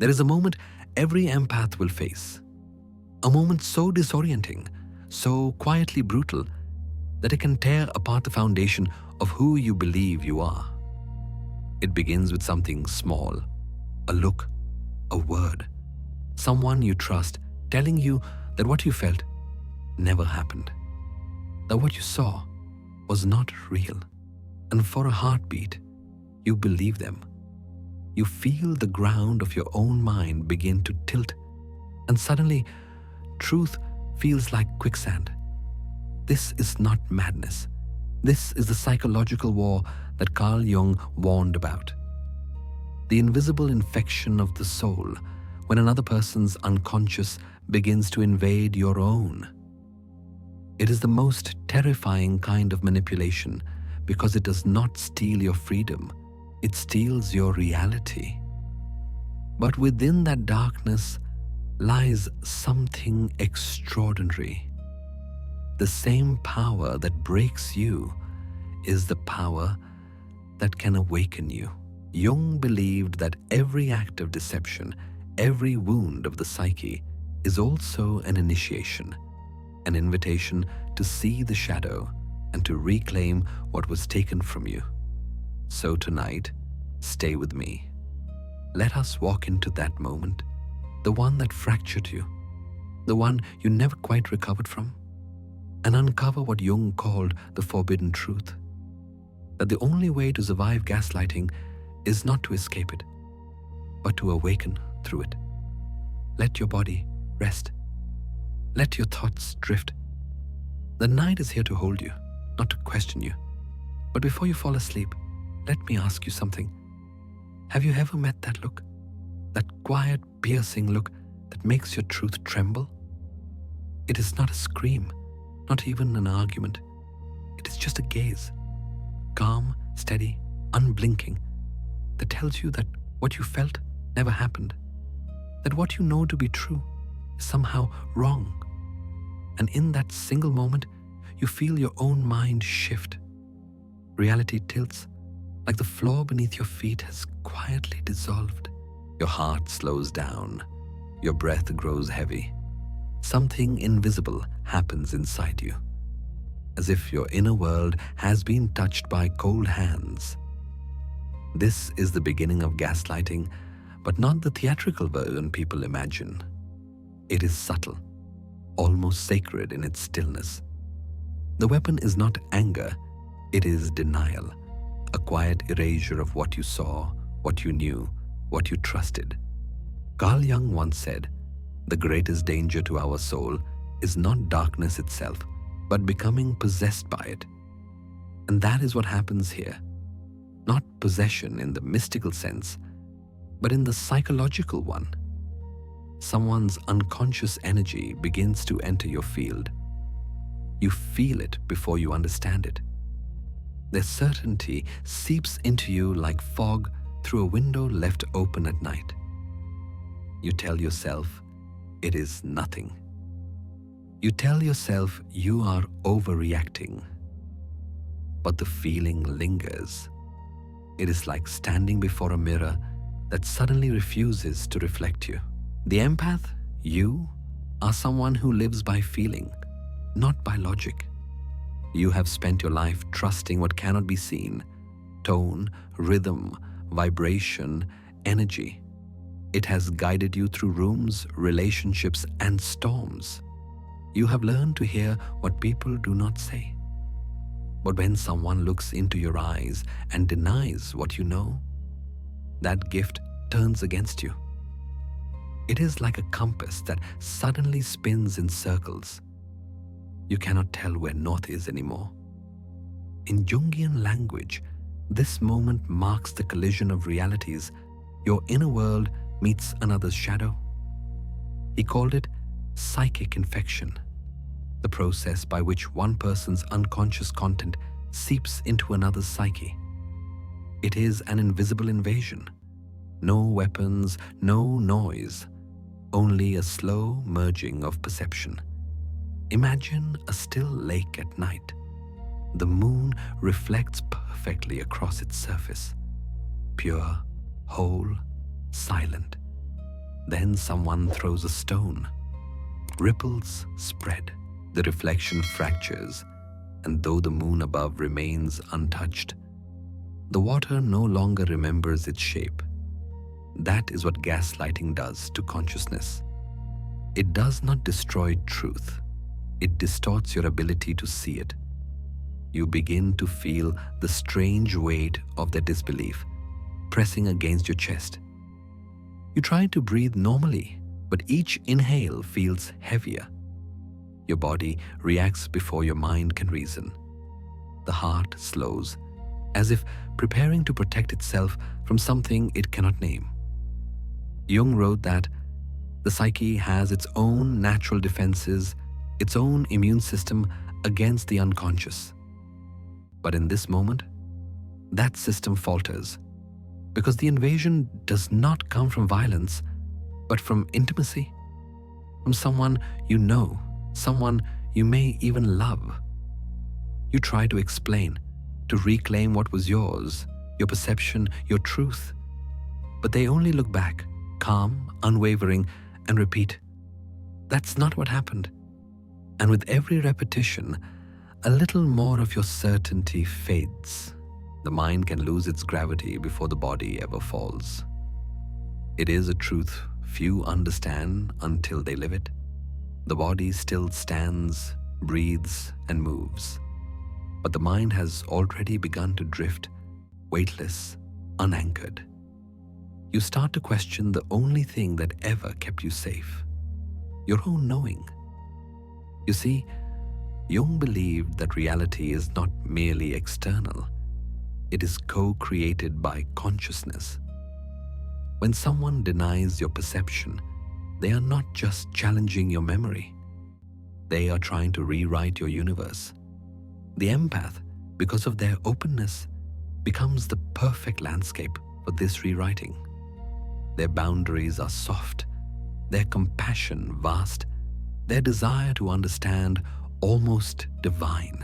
There is a moment every empath will face. A moment so disorienting, so quietly brutal, that it can tear apart the foundation of who you believe you are. It begins with something small, a look, a word, someone you trust telling you that what you felt never happened, that what you saw was not real. And for a heartbeat, you believe them. You feel the ground of your own mind begin to tilt, and suddenly, truth feels like quicksand. This is not madness. This is the psychological war that Carl Jung warned about. The invisible infection of the soul when another person's unconscious begins to invade your own. It is the most terrifying kind of manipulation because it does not steal your freedom, it steals your reality. But within that darkness lies something extraordinary. The same power that breaks you is the power that can awaken you. Jung believed that every act of deception, every wound of the psyche, is also an initiation, an invitation to see the shadow and to reclaim what was taken from you. So tonight, stay with me. Let us walk into that moment, the one that fractured you, the one you never quite recovered from, and uncover what Jung called the forbidden truth, that the only way to survive gaslighting is not to escape it, but to awaken through it. Let your body rest. Let your thoughts drift. The night is here to hold you, not to question you. But before you fall asleep, let me ask you something. Have you ever met that look? That quiet, piercing look that makes your truth tremble? It is not a scream, not even an argument. It is just a gaze, calm, steady, unblinking, that tells you that what you felt never happened, that what you know to be true is somehow wrong. And in that single moment, you feel your own mind shift. Reality tilts, like the floor beneath your feet has quietly dissolved. Your heart slows down. Your breath grows heavy. Something invisible happens inside you, as if your inner world has been touched by cold hands. This is the beginning of gaslighting, but not the theatrical version people imagine. It is subtle, almost sacred in its stillness. The weapon is not anger, it is denial, a quiet erasure of what you saw, what you knew, what you trusted. Carl Jung once said, "The greatest danger to our soul is not darkness itself, but becoming possessed by it." And that is what happens here. Not possession in the mystical sense, but in the psychological one. Someone's unconscious energy begins to enter your field. You feel it before you understand it. Their certainty seeps into you like fog through a window left open at night. You tell yourself it is nothing. You tell yourself you are overreacting. But the feeling lingers. It is like standing before a mirror that suddenly refuses to reflect you. The empath, you, are someone who lives by feeling, not by logic. You have spent your life trusting what cannot be seen: tone, rhythm, vibration, energy. It has guided you through rooms, relationships, and storms. You have learned to hear what people do not say. But when someone looks into your eyes and denies what you know, that gift turns against you. It is like a compass that suddenly spins in circles. You cannot tell where north is anymore. In Jungian language, this moment marks the collision of realities. Your inner world meets another's shadow. He called it psychic infection, the process by which one person's unconscious content seeps into another's psyche. It is an invisible invasion. No weapons, no noise, only a slow merging of perception. Imagine a still lake at night. The moon reflects perfectly across its surface, pure, whole, silent. Then someone throws a stone. Ripples spread, the reflection fractures, and though the moon above remains untouched, the water no longer remembers its shape. That is what gaslighting does to consciousness. It does not destroy truth. It distorts your ability to see it. You begin to feel the strange weight of their disbelief pressing against your chest. You try to breathe normally, but each inhale feels heavier. Your body reacts before your mind can reason. The heart slows, as if preparing to protect itself from something it cannot name. Jung wrote that the psyche has its own natural defenses, its own immune system against the unconscious. But in this moment, that system falters, because the invasion does not come from violence, but from intimacy, from someone you know, someone you may even love. You try to explain, to reclaim what was yours, your perception, your truth, but they only look back, calm, unwavering, and repeat, "That's not what happened." And with every repetition, a little more of your certainty fades. The mind can lose its gravity before the body ever falls. It is a truth few understand until they live it. The body still stands, breathes, and moves, but the mind has already begun to drift, weightless, unanchored. You start to question the only thing that ever kept you safe, your own knowing. You see, Jung believed that reality is not merely external. It is co-created by consciousness. When someone denies your perception, they are not just challenging your memory. They are trying to rewrite your universe. The empath, because of their openness, becomes the perfect landscape for this rewriting. Their boundaries are soft, their compassion vast, their desire to understand almost divine.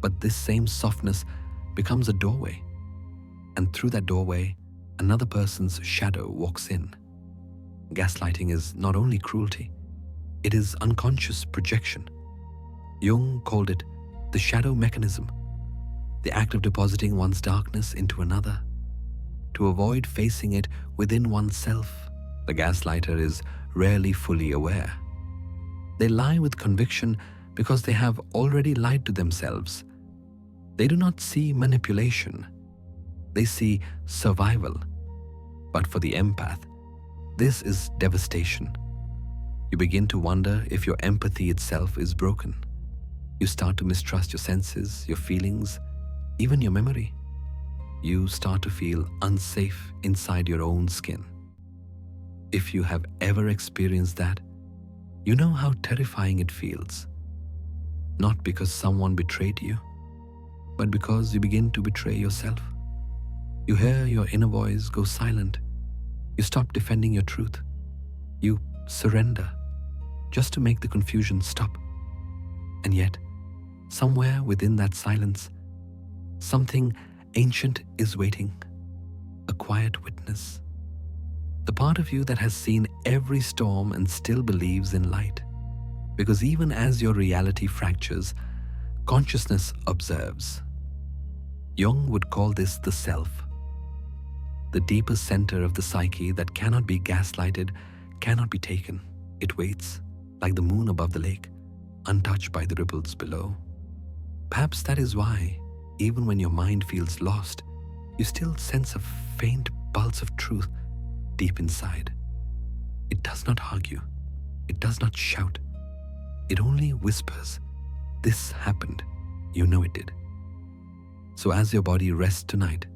But this same softness becomes a doorway, and through that doorway, another person's shadow walks in. Gaslighting is not only cruelty, it is unconscious projection. Jung called it the shadow mechanism, the act of depositing one's darkness into another. To avoid facing it within oneself, the gaslighter is rarely fully aware. They lie with conviction because they have already lied to themselves. They do not see manipulation. They see survival. But for the empath, this is devastation. You begin to wonder if your empathy itself is broken. You start to mistrust your senses, your feelings, even your memory. You start to feel unsafe inside your own skin. If you have ever experienced that, you know how terrifying it feels. Not because someone betrayed you, but because you begin to betray yourself. You hear your inner voice go silent. You stop defending your truth. You surrender just to make the confusion stop. And yet, somewhere within that silence, something ancient is waiting, a quiet witness. The part of you that has seen every storm and still believes in light. Because even as your reality fractures, consciousness observes. Jung would call this the self, the deepest center of the psyche that cannot be gaslighted, cannot be taken. It waits, like the moon above the lake, untouched by the ripples below. Perhaps that is why, even when your mind feels lost, you still sense a faint pulse of truth deep inside. It does not argue. It does not shout. It only whispers, "This happened. You know it did." So as your body rests tonight,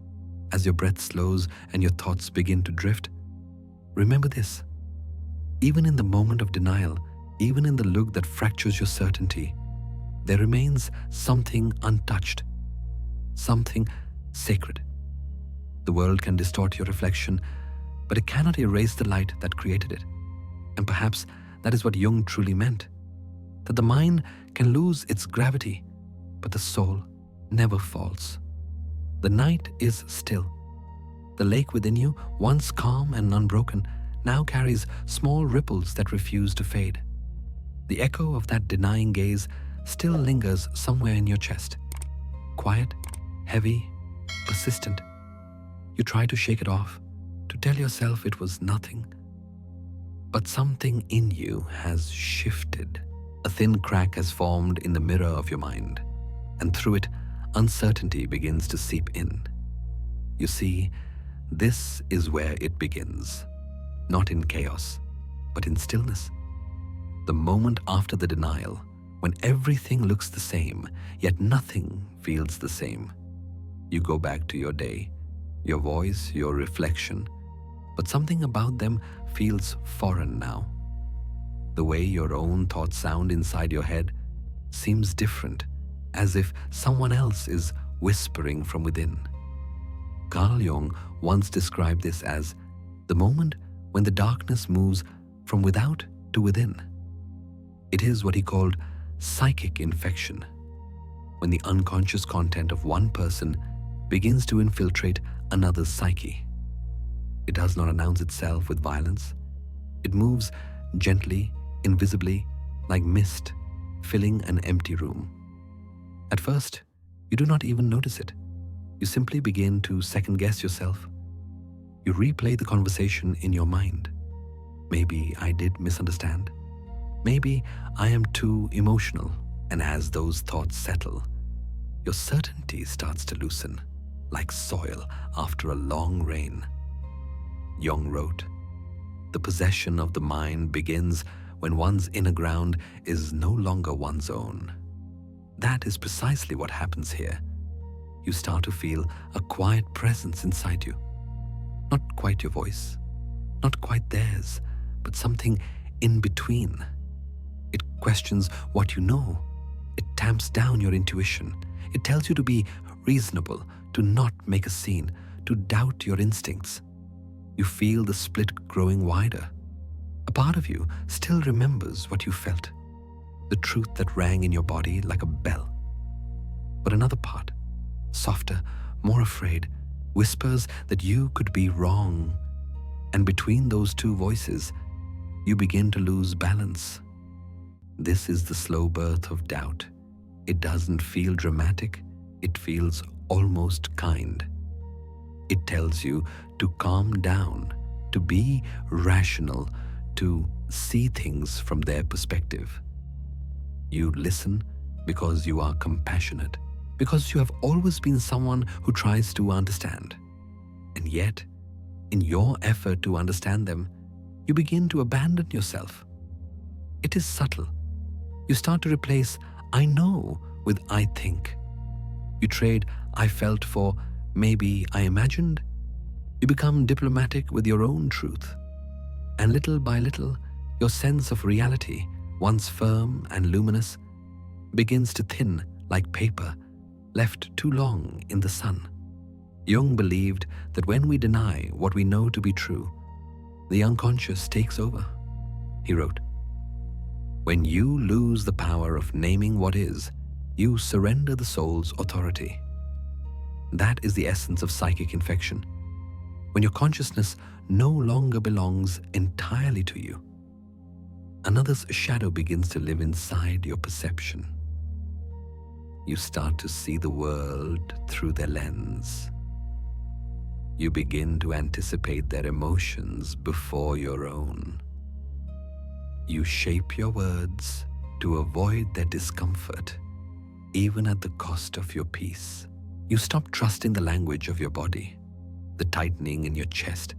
as your breath slows and your thoughts begin to drift, remember this. Even in the moment of denial, even in the look that fractures your certainty, there remains something untouched, something sacred. The world can distort your reflection, but it cannot erase the light that created it. And perhaps that is what Jung truly meant, that the mind can lose its gravity, but the soul never falls. The night is still. The lake within you, once calm and unbroken, now carries small ripples that refuse to fade. The echo of that denying gaze still lingers somewhere in your chest. Quiet, heavy, persistent. You try to shake it off, to tell yourself it was nothing. But something in you has shifted. A thin crack has formed in the mirror of your mind, and through it, uncertainty begins to seep in. You see, this is where it begins, not in chaos, but in stillness. The moment after the denial, when everything looks the same, yet nothing feels the same. You go back to your day, your voice, your reflection, but something about them feels foreign now. The way your own thoughts sound inside your head seems different, as if someone else is whispering from within. Carl Jung once described this as the moment when the darkness moves from without to within. It is what he called psychic infection, when the unconscious content of one person begins to infiltrate another's psyche. It does not announce itself with violence. It moves gently, invisibly, like mist filling an empty room. At first, you do not even notice it. You simply begin to second-guess yourself. You replay the conversation in your mind. Maybe I did misunderstand. Maybe I am too emotional. And as those thoughts settle, your certainty starts to loosen, like soil after a long rain. Jung wrote, "The possession of the mind begins when one's inner ground is no longer one's own." That is precisely what happens here. You start to feel a quiet presence inside you. Not quite your voice, not quite theirs, but something in between. It questions what you know. It tamps down your intuition. It tells you to be reasonable, to not make a scene, to doubt your instincts. You feel the split growing wider. A part of you still remembers what you felt, the truth that rang in your body like a bell. But another part, softer, more afraid, whispers that you could be wrong. And between those two voices, you begin to lose balance. This is the slow birth of doubt. It doesn't feel dramatic. It feels almost kind. It tells you to calm down, to be rational, to see things from their perspective. You listen because you are compassionate, because you have always been someone who tries to understand. And yet, in your effort to understand them, you begin to abandon yourself. It is subtle. You start to replace "I know" with "I think." You trade "I felt" for "maybe I imagined." You become diplomatic with your own truth. And little by little, your sense of reality, once firm and luminous, begins to thin like paper left too long in the sun. Jung believed that when we deny what we know to be true, the unconscious takes over. He wrote, "When you lose the power of naming what is, you surrender the soul's authority." That is the essence of psychic infection. When your consciousness no longer belongs entirely to you, another's shadow begins to live inside your perception. You start to see the world through their lens. You begin to anticipate their emotions before your own. You shape your words to avoid their discomfort, even at the cost of your peace. You stop trusting the language of your body, the tightening in your chest,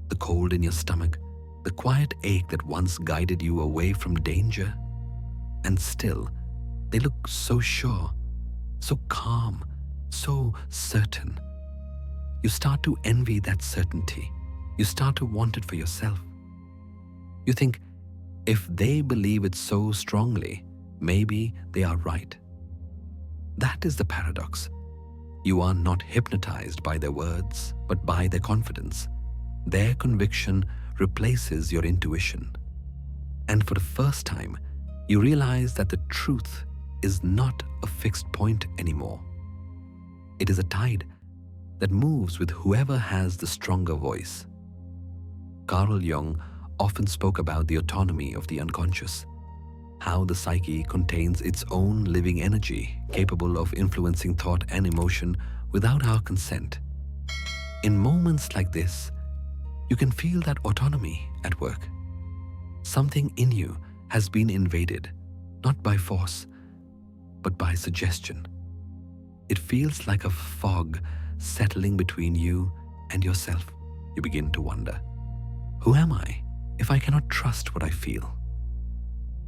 the cold in your stomach, the quiet ache that once guided you away from danger. And still, they look so sure, so calm, so certain. You start to envy that certainty. You start to want it for yourself. You think, if they believe it so strongly, maybe they are right. That is the paradox. You are not hypnotized by their words, but by their confidence. Their conviction replaces your intuition. And for the first time, you realize that the truth is not a fixed point anymore. It is a tide that moves with whoever has the stronger voice. Carl Jung often spoke about the autonomy of the unconscious, how the psyche contains its own living energy capable of influencing thought and emotion without our consent. In moments like this, you can feel that autonomy at work. Something in you has been invaded, not by force, but by suggestion. It feels like a fog settling between you and yourself. You begin to wonder, who am I if I cannot trust what I feel?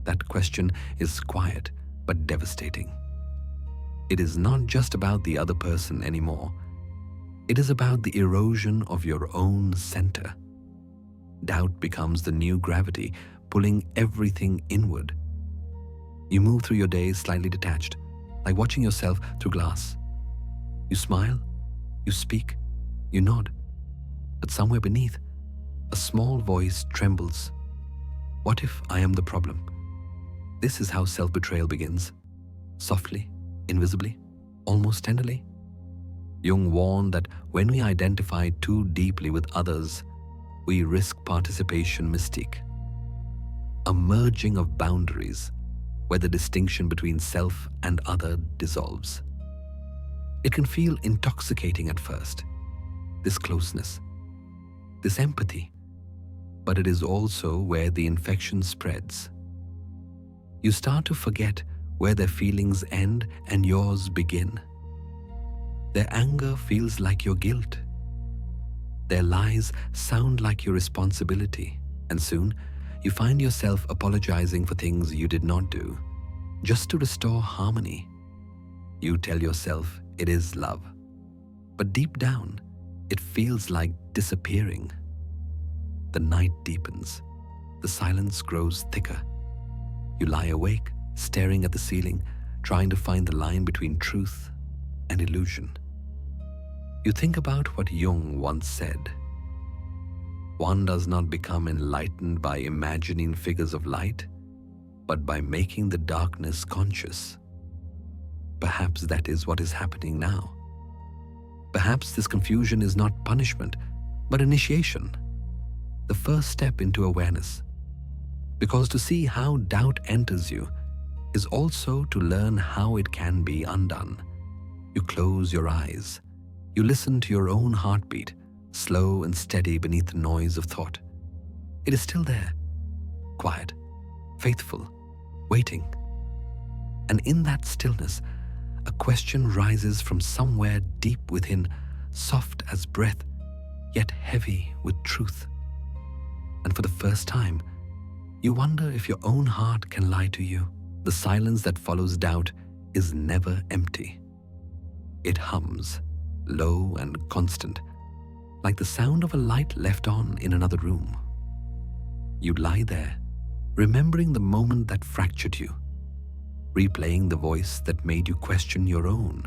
That question is quiet but devastating. It is not just about the other person anymore. It is about the erosion of your own center. Doubt becomes the new gravity, pulling everything inward. You move through your days slightly detached, like watching yourself through glass. You smile, you speak, you nod, but somewhere beneath, a small voice trembles. What if I am the problem? This is how self-betrayal begins, softly, invisibly, almost tenderly. Jung warned that when we identify too deeply with others, we risk participation mystique, a merging of boundaries where the distinction between self and other dissolves. It can feel intoxicating at first, this closeness, this empathy, but it is also where the infection spreads. You start to forget where their feelings end and yours begin. Their anger feels like your guilt. Their lies sound like your responsibility, and soon you find yourself apologizing for things you did not do, just to restore harmony. You tell yourself it is love, but deep down, it feels like disappearing. The night deepens. The silence grows thicker. You lie awake, staring at the ceiling, trying to find the line between truth and illusion. You think about what Jung once said. One does not become enlightened by imagining figures of light, but by making the darkness conscious. Perhaps that is what is happening now. Perhaps this confusion is not punishment, but initiation, the first step into awareness. Because to see how doubt enters you is also to learn how it can be undone. You close your eyes. You listen to your own heartbeat, slow and steady beneath the noise of thought. It is still there, quiet, faithful, waiting. And in that stillness, a question rises from somewhere deep within, soft as breath, yet heavy with truth. And for the first time, you wonder if your own heart can lie to you. The silence that follows doubt is never empty. It hums, low and constant, like the sound of a light left on in another room. You lie there, remembering the moment that fractured you, replaying the voice that made you question your own.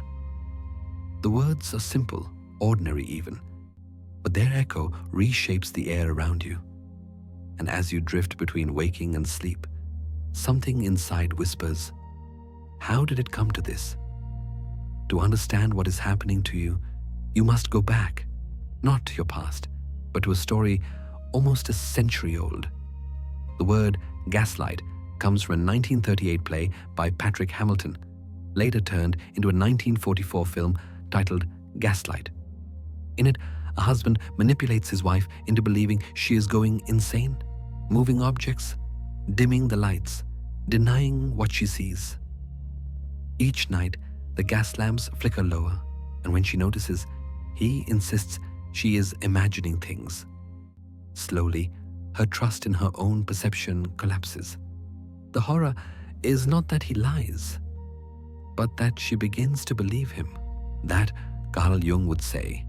The words are simple, ordinary even, but their echo reshapes the air around you. And as you drift between waking and sleep, something inside whispers, how did it come to this? To understand what is happening to you, you must go back, not to your past, but to a story almost a century old. The word gaslight comes from a 1938 play by Patrick Hamilton, later turned into a 1944 film titled Gaslight. In it, a husband manipulates his wife into believing she is going insane, moving objects, dimming the lights, denying what she sees. Each night, the gas lamps flicker lower, and when she notices, he insists she is imagining things. Slowly, her trust in her own perception collapses. The horror is not that he lies, but that she begins to believe him. That, Carl Jung would say,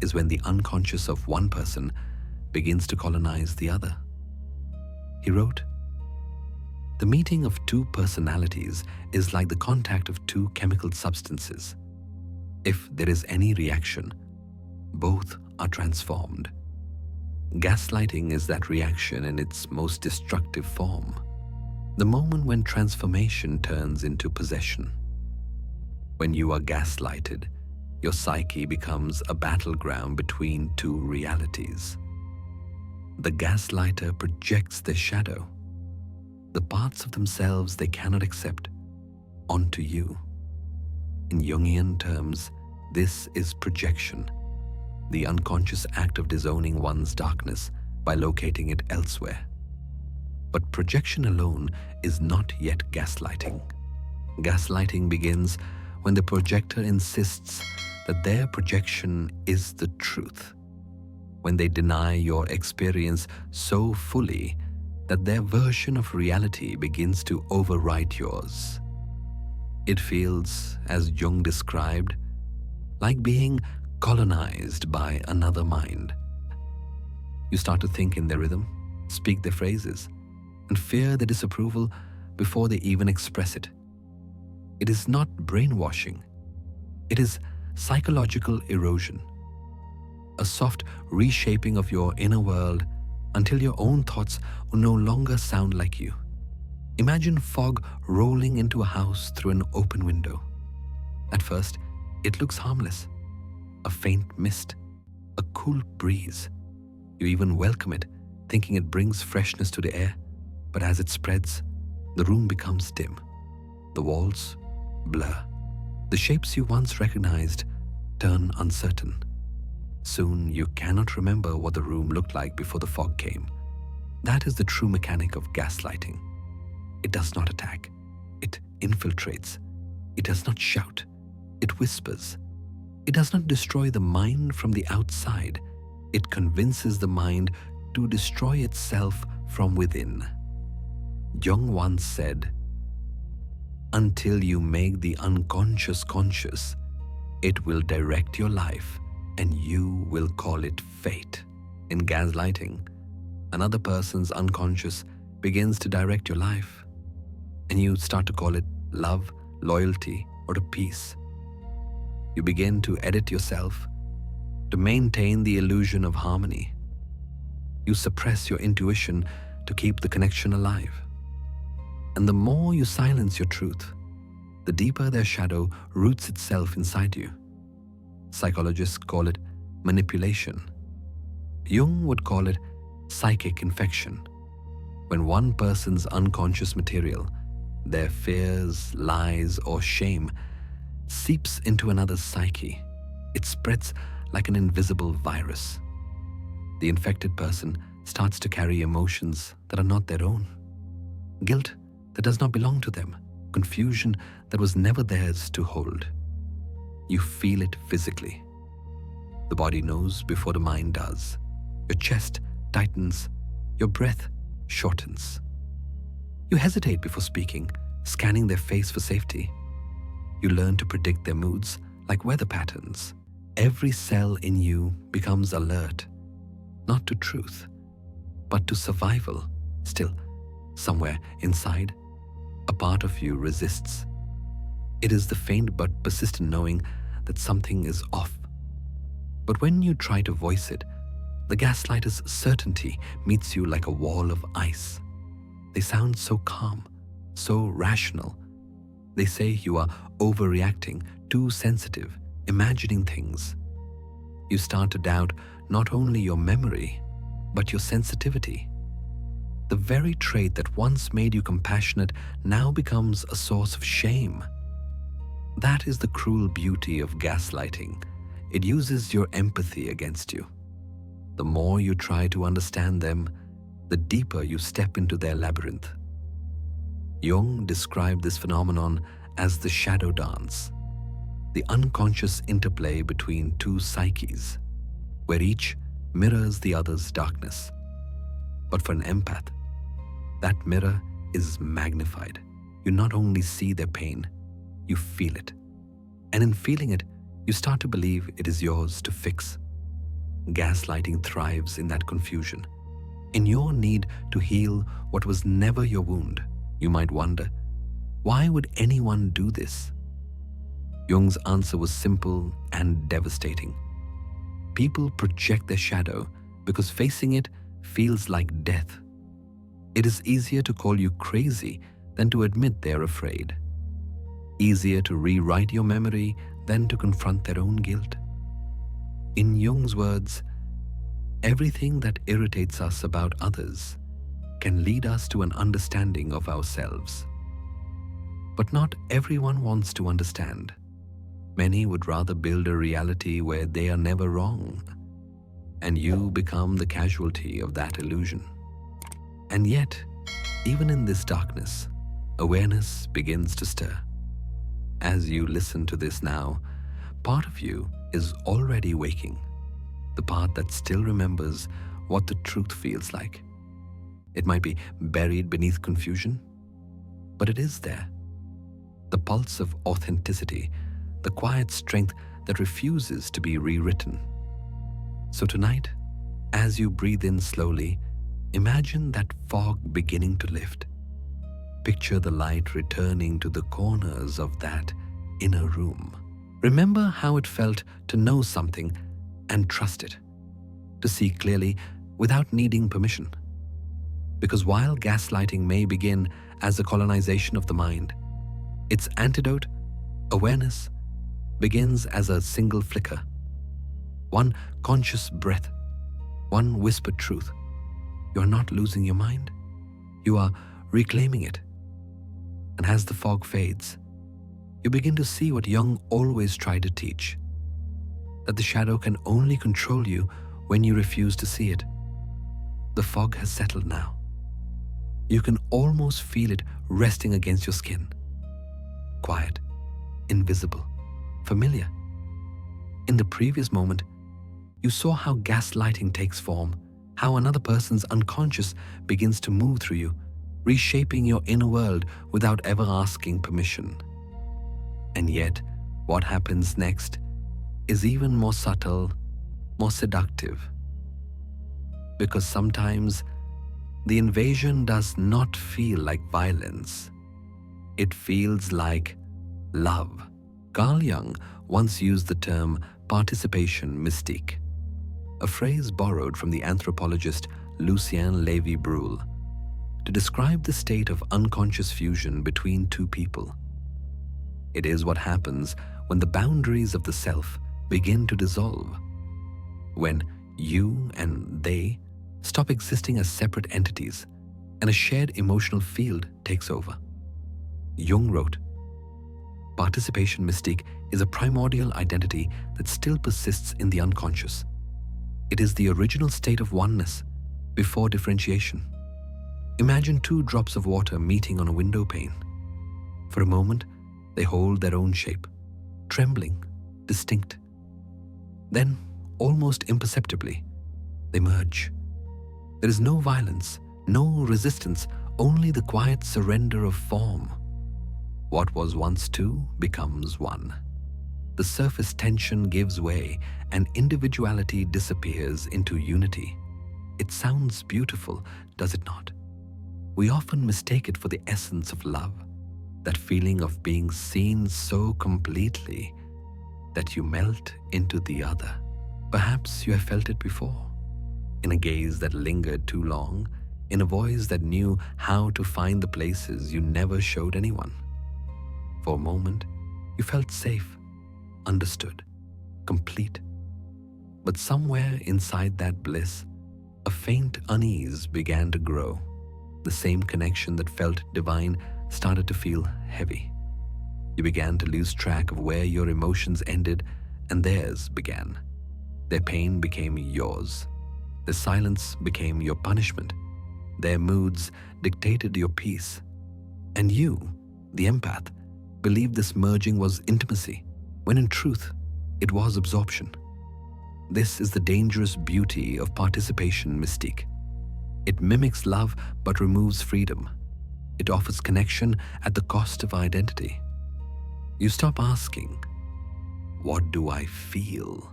is when the unconscious of one person begins to colonize the other. He wrote, "The meeting of two personalities is like the contact of two chemical substances. If there is any reaction, both are transformed. Gaslighting is that reaction in its most destructive form, the moment when transformation turns into possession. When you are gaslighted, your psyche becomes a battleground between two realities. The gaslighter projects their shadow, the parts of themselves they cannot accept, onto you. In Jungian terms, this is projection, the unconscious act of disowning one's darkness by locating it elsewhere. But projection alone is not yet gaslighting. Gaslighting begins when the projector insists that their projection is the truth, when they deny your experience so fully that their version of reality begins to overwrite yours. It feels, as Jung described, like being colonized by another mind. You start to think in their rhythm, speak their phrases, and fear their disapproval before they even express it. It is not brainwashing. It is psychological erosion, a soft reshaping of your inner world until your own thoughts will no longer sound like you. Imagine fog rolling into a house through an open window. At first, it looks harmless, a faint mist, a cool breeze. You even welcome it, thinking it brings freshness to the air. But as it spreads, the room becomes dim. The walls blur. The shapes you once recognized turn uncertain. Soon you cannot remember what the room looked like before the fog came. That is the true mechanic of gaslighting. It does not attack. It infiltrates. It does not shout. It whispers. It does not destroy the mind from the outside. It convinces the mind to destroy itself from within. Jung once said, "Until you make the unconscious conscious, it will direct your life and you will call it fate." In gaslighting, another person's unconscious begins to direct your life, and you start to call it love, loyalty, or a peace. You begin to edit yourself to maintain the illusion of harmony. You suppress your intuition to keep the connection alive. And the more you silence your truth, the deeper their shadow roots itself inside you. Psychologists call it manipulation. Jung would call it psychic infection. When one person's unconscious material, their fears, lies, or shame, seeps into another's psyche, it spreads like an invisible virus. The infected person starts to carry emotions that are not their own. Guilt that does not belong to them. Confusion that was never theirs to hold. You feel it physically. The body knows before the mind does. Your chest tightens. Your breath shortens. You hesitate before speaking, scanning their face for safety. You learn to predict their moods like weather patterns. Every cell in you becomes alert, not to truth, but to survival. Still, somewhere inside, a part of you resists. It is the faint but persistent knowing that something is off. But when you try to voice it, the gaslighter's certainty meets you like a wall of ice. They sound so calm, so rational. They say you are overreacting, too sensitive, imagining things. You start to doubt not only your memory, but your sensitivity. The very trait that once made you compassionate now becomes a source of shame. That is the cruel beauty of gaslighting. It uses your empathy against you. The more you try to understand them, the deeper you step into their labyrinth. Jung described this phenomenon as the shadow dance, the unconscious interplay between two psyches, where each mirrors the other's darkness. But for an empath, that mirror is magnified. You not only see their pain, you feel it. And in feeling it, you start to believe it is yours to fix. Gaslighting thrives in that confusion. In your need to heal what was never your wound, you might wonder, why would anyone do this? Jung's answer was simple and devastating. People project their shadow because facing it feels like death. It is easier to call you crazy than to admit they're afraid. Easier to rewrite your memory than to confront their own guilt. In Jung's words, Everything that irritates us about others can lead us to an understanding of ourselves. But not everyone wants to understand. Many would rather build a reality where they are never wrong, and you become the casualty of that illusion. And yet, even in this darkness, awareness begins to stir. As you listen to this now, part of you is already waking, the part that still remembers what the truth feels like. It might be buried beneath confusion, but it is there. The pulse of authenticity, the quiet strength that refuses to be rewritten. So tonight, as you breathe in slowly, imagine that fog beginning to lift. Picture the light returning to the corners of that inner room. Remember how it felt to know something and trust it, to see clearly without needing permission. Because while gaslighting may begin as a colonization of the mind, its antidote, awareness, begins as a single flicker. One conscious breath, one whispered truth. You are not losing your mind. You are reclaiming it. And as the fog fades, you begin to see what Jung always tried to teach, that the shadow can only control you when you refuse to see it. The fog has settled now. You can almost feel it resting against your skin. Quiet, invisible, familiar. In the previous moment, you saw how gaslighting takes form, how another person's unconscious begins to move through you, reshaping your inner world without ever asking permission. And yet, what happens next is even more subtle, more seductive. Because sometimes the invasion does not feel like violence. It feels like love. Carl Jung once used the term participation mystique, a phrase borrowed from the anthropologist Lucien Lévy-Bruhl, to describe the state of unconscious fusion between two people. It is what happens when the boundaries of the self begin to dissolve, when you and they stop existing as separate entities and a shared emotional field takes over. Jung wrote, "Participation mystique is a primordial identity that still persists in the unconscious. It is the original state of oneness before differentiation. Imagine two drops of water meeting on a window pane. For a moment, they hold their own shape, trembling, distinct. Then, almost imperceptibly, they merge. There is no violence, no resistance, only the quiet surrender of form. What was once two becomes one. The surface tension gives way and individuality disappears into unity. It sounds beautiful, does it not? We often mistake it for the essence of love, that feeling of being seen so completely that you melt into the other. Perhaps you have felt it before, in a gaze that lingered too long, in a voice that knew how to find the places you never showed anyone. For a moment, you felt safe, understood, complete. But somewhere inside that bliss, a faint unease began to grow. The same connection that felt divine started to feel heavy. You began to lose track of where your emotions ended and theirs began. Their pain became yours. Their silence became your punishment. Their moods dictated your peace. And you, the empath, believed this merging was intimacy, when in truth, it was absorption. This is the dangerous beauty of participation mystique. It mimics love but removes freedom. It offers connection at the cost of identity. You stop asking, "What do I feel?"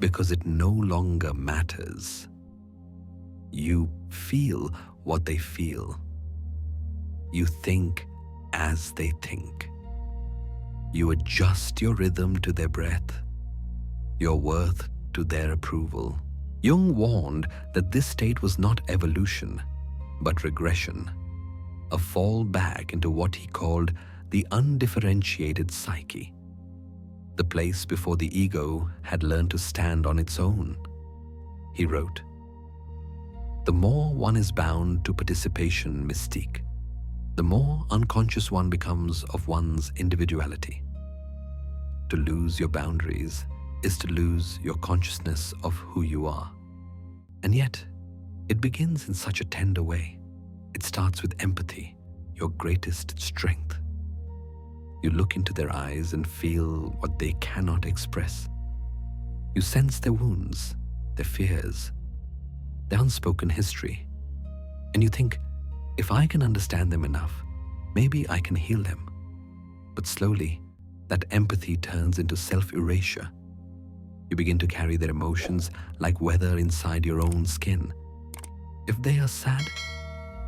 because it no longer matters. You feel what they feel. You think as they think. You adjust your rhythm to their breath, your worth to their approval. Jung warned that this state was not evolution, but regression, a fall back into what he called the undifferentiated psyche, the place before the ego had learned to stand on its own. He wrote, The more one is bound to participation mystique, the more unconscious one becomes of one's individuality. To lose your boundaries is to lose your consciousness of who you are. And yet, it begins in such a tender way. It starts with empathy, your greatest strength. You look into their eyes and feel what they cannot express. You sense their wounds, their fears, their unspoken history. And you think, if I can understand them enough, maybe I can heal them. But slowly, that empathy turns into self-erasure. You begin to carry their emotions like weather inside your own skin. If they are sad,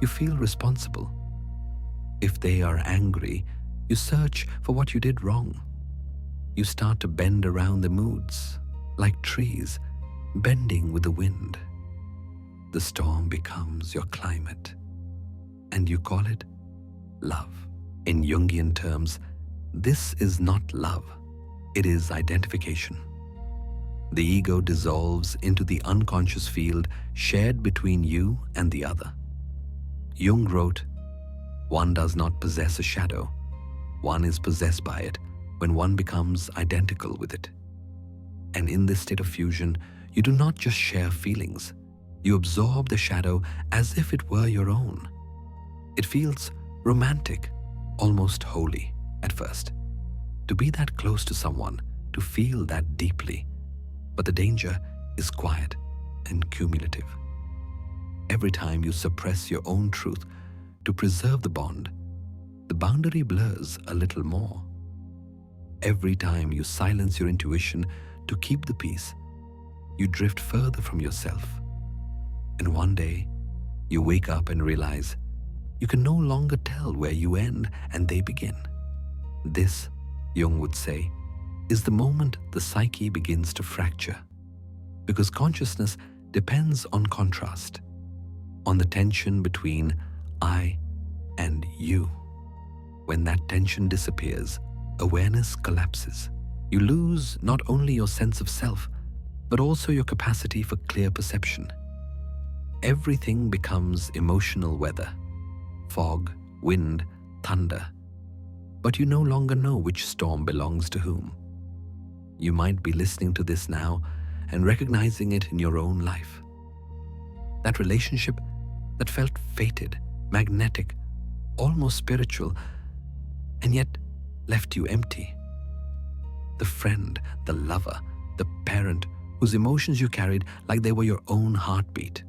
you feel responsible. If they are angry, you search for what you did wrong. You start to bend around the moods, like trees, bending with the wind. The storm becomes your climate, and you call it love. In Jungian terms, this is not love, it is identification. The ego dissolves into the unconscious field shared between you and the other. Jung wrote, "One does not possess a shadow. One is possessed by it when one becomes identical with it." And in this state of fusion, you do not just share feelings. You absorb the shadow as if it were your own. It feels romantic, almost holy at first. To be that close to someone, to feel that deeply. But the danger is quiet and cumulative. Every time you suppress your own truth to preserve the bond, the boundary blurs a little more. Every time you silence your intuition to keep the peace, you drift further from yourself. And one day, you wake up and realize you can no longer tell where you end and they begin. This, Jung would say, is the moment the psyche begins to fracture. Because consciousness depends on contrast, on the tension between I and you. When that tension disappears, awareness collapses. You lose not only your sense of self, but also your capacity for clear perception. Everything becomes emotional weather, fog, wind, thunder. But you no longer know which storm belongs to whom. You might be listening to this now and recognizing it in your own life. That relationship that felt fated, magnetic, almost spiritual, and yet left you empty. The friend, the lover, the parent whose emotions you carried like they were your own heartbeat.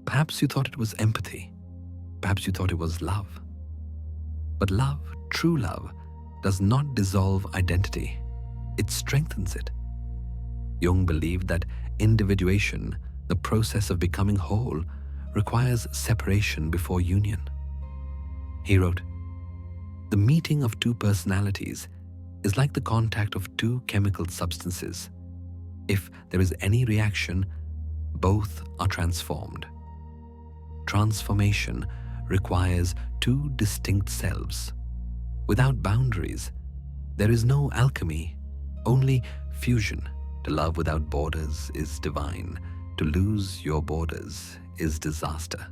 Perhaps you thought it was empathy. Perhaps you thought it was love. But love, true love, does not dissolve identity. It strengthens it. Jung believed that individuation, the process of becoming whole, requires separation before union. He wrote, "The meeting of two personalities is like the contact of two chemical substances. If there is any reaction, both are transformed. Transformation requires two distinct selves. Without boundaries, there is no alchemy, only fusion. To love without borders is divine. To lose your borders is disaster."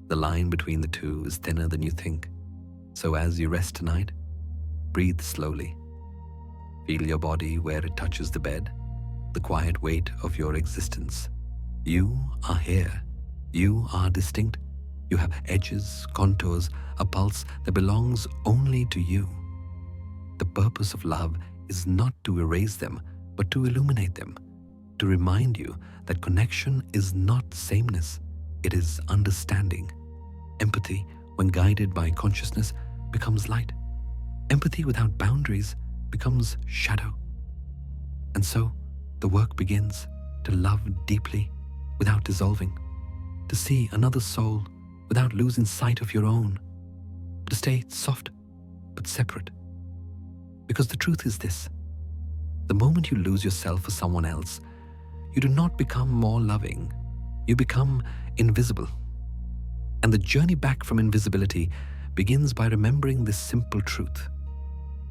The line between the two is thinner than you think. So as you rest tonight, breathe slowly. Feel your body where it touches the bed, the quiet weight of your existence. You are here. You are distinct. You have edges, contours, a pulse that belongs only to you. The purpose of love is not to erase them, but to illuminate them, to remind you that connection is not sameness, it is understanding. Empathy, when guided by consciousness, becomes light. Empathy without boundaries becomes shadow. And so, the work begins to love deeply without dissolving, to see another soul without losing sight of your own, to stay soft but separate. Because the truth is this: the moment you lose yourself for someone else, you do not become more loving, you become invisible. And the journey back from invisibility begins by remembering this simple truth.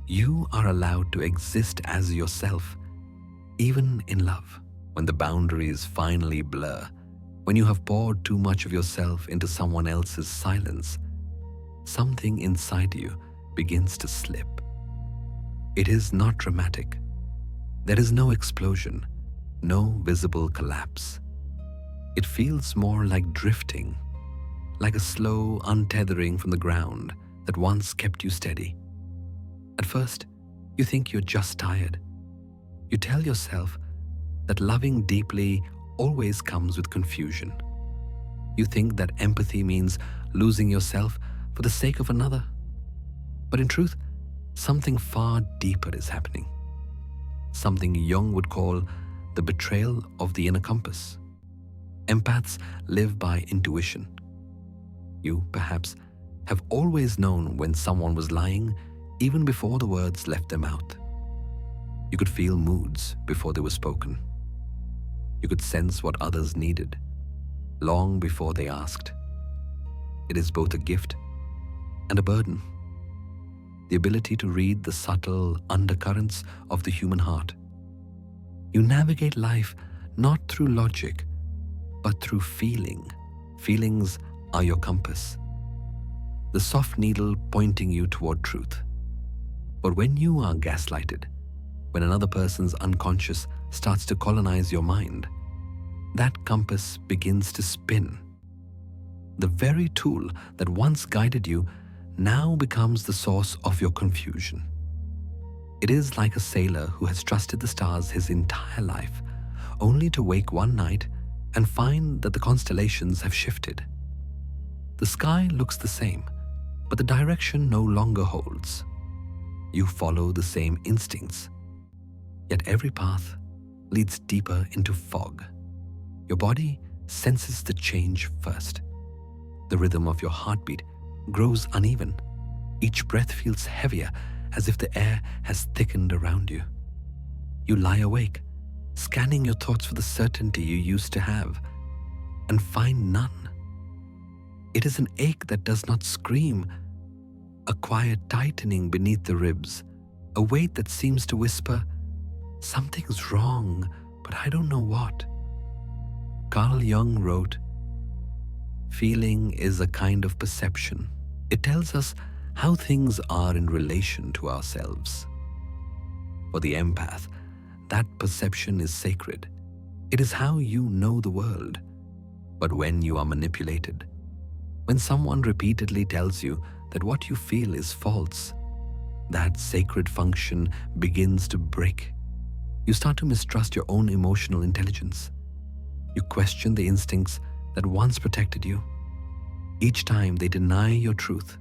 You are allowed to exist as yourself, even in love. When the boundaries finally blur, When you have poured too much of yourself into someone else's silence, something inside you begins to slip. It is not dramatic. There is no explosion, no visible collapse. It feels more like drifting, like a slow untethering from the ground that once kept you steady. At first, you think you're just tired. You tell yourself that loving deeply always comes with confusion. You think that empathy means losing yourself for the sake of another. But in truth, something far deeper is happening. Something Jung would call the betrayal of the inner compass. Empaths live by intuition. You, perhaps, have always known when someone was lying even before the words left their mouth. You could feel moods before they were spoken. You could sense what others needed long before they asked. It is both a gift and a burden. The ability to read the subtle undercurrents of the human heart. You navigate life not through logic, but through feeling. Feelings are your compass, the soft needle pointing you toward truth. But when you are gaslighted, when another person's unconscious starts to colonize your mind, that compass begins to spin. The very tool that once guided you now becomes the source of your confusion. It is like a sailor who has trusted the stars his entire life, only to wake one night and find that the constellations have shifted. The sky looks the same, but the direction no longer holds. You follow the same instincts, yet every path leads deeper into fog. Your body senses the change first. The rhythm of your heartbeat grows uneven. Each breath feels heavier, as if the air has thickened around you. You lie awake, scanning your thoughts for the certainty you used to have, and find none. It is an ache that does not scream, a quiet tightening beneath the ribs, a weight that seems to whisper, "Something's wrong, but I don't know what." Carl Jung wrote, "Feeling is a kind of perception. It tells us how things are in relation to ourselves." For the empath, that perception is sacred. It is how you know the world. But when you are manipulated, when someone repeatedly tells you that what you feel is false, that sacred function begins to break. You start to mistrust your own emotional intelligence. You question the instincts that once protected you. Each time they deny your truth,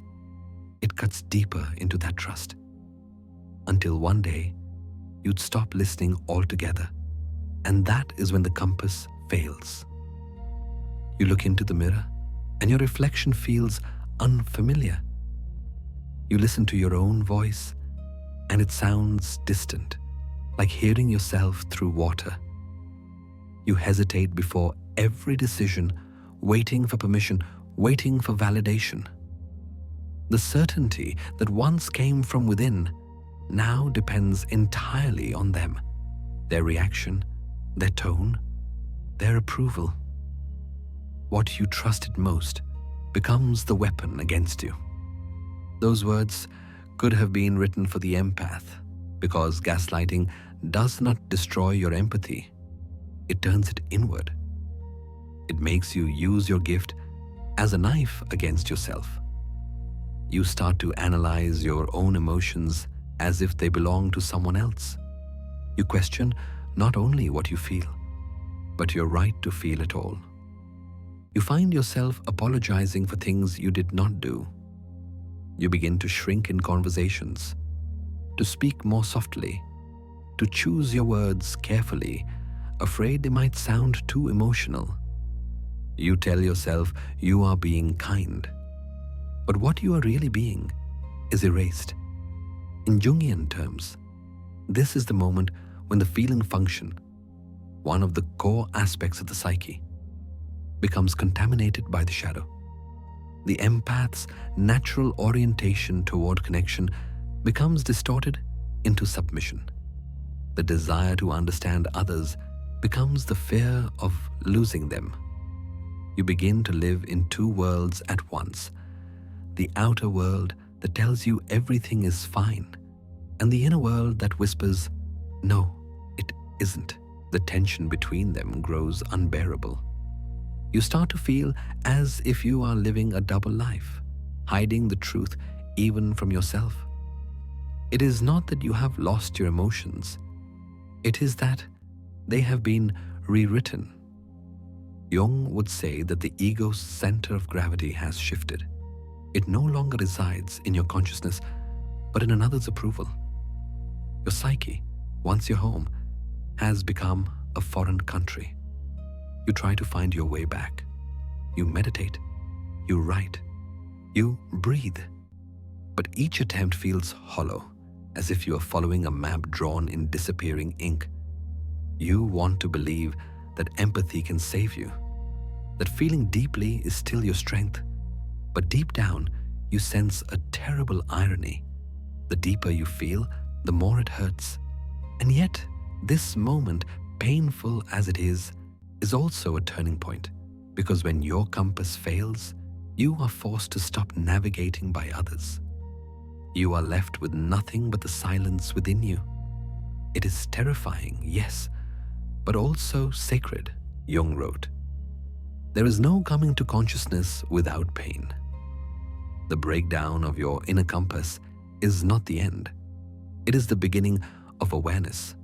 it cuts deeper into that trust. Until one day, you'd stop listening altogether. And that is when the compass fails. You look into the mirror, and your reflection feels unfamiliar. You listen to your own voice, and it sounds distant, like hearing yourself through water. You hesitate before every decision, waiting for permission, waiting for validation. The certainty that once came from within now depends entirely on them, their reaction, their tone, their approval. What you trusted most becomes the weapon against you. Those words could have been written for the empath, because gaslighting does not destroy your empathy. It turns it inward. It makes you use your gift as a knife against yourself. You start to analyze your own emotions as if they belong to someone else. You question not only what you feel, but your right to feel it all. You find yourself apologizing for things you did not do. You begin to shrink in conversations, to speak more softly, to choose your words carefully, afraid they might sound too emotional. You tell yourself you are being kind, but what you are really being is erased. In Jungian terms, this is the moment when the feeling function, one of the core aspects of the psyche, becomes contaminated by the shadow. The empath's natural orientation toward connection becomes distorted into submission. The desire to understand others becomes the fear of losing them. You begin to live in two worlds at once: the outer world that tells you everything is fine, and the inner world that whispers, no, it isn't. The tension between them grows unbearable. You start to feel as if you are living a double life, hiding the truth even from yourself. It is not that you have lost your emotions. It is that they have been rewritten. Jung would say that the ego's center of gravity has shifted. It no longer resides in your consciousness, but in another's approval. Your psyche, once your home, has become a foreign country. You try to find your way back. You meditate. You write. You breathe. But each attempt feels hollow, as if you are following a map drawn in disappearing ink. You want to believe that empathy can save you, that feeling deeply is still your strength. But deep down, you sense a terrible irony. The deeper you feel, the more it hurts. And yet, this moment, painful as it is also a turning point, because when your compass fails, you are forced to stop navigating by others. You are left with nothing but the silence within you. It is terrifying, yes, but also sacred, Jung wrote. There is no coming to consciousness without pain. The breakdown of your inner compass is not the end. It is the beginning of awareness.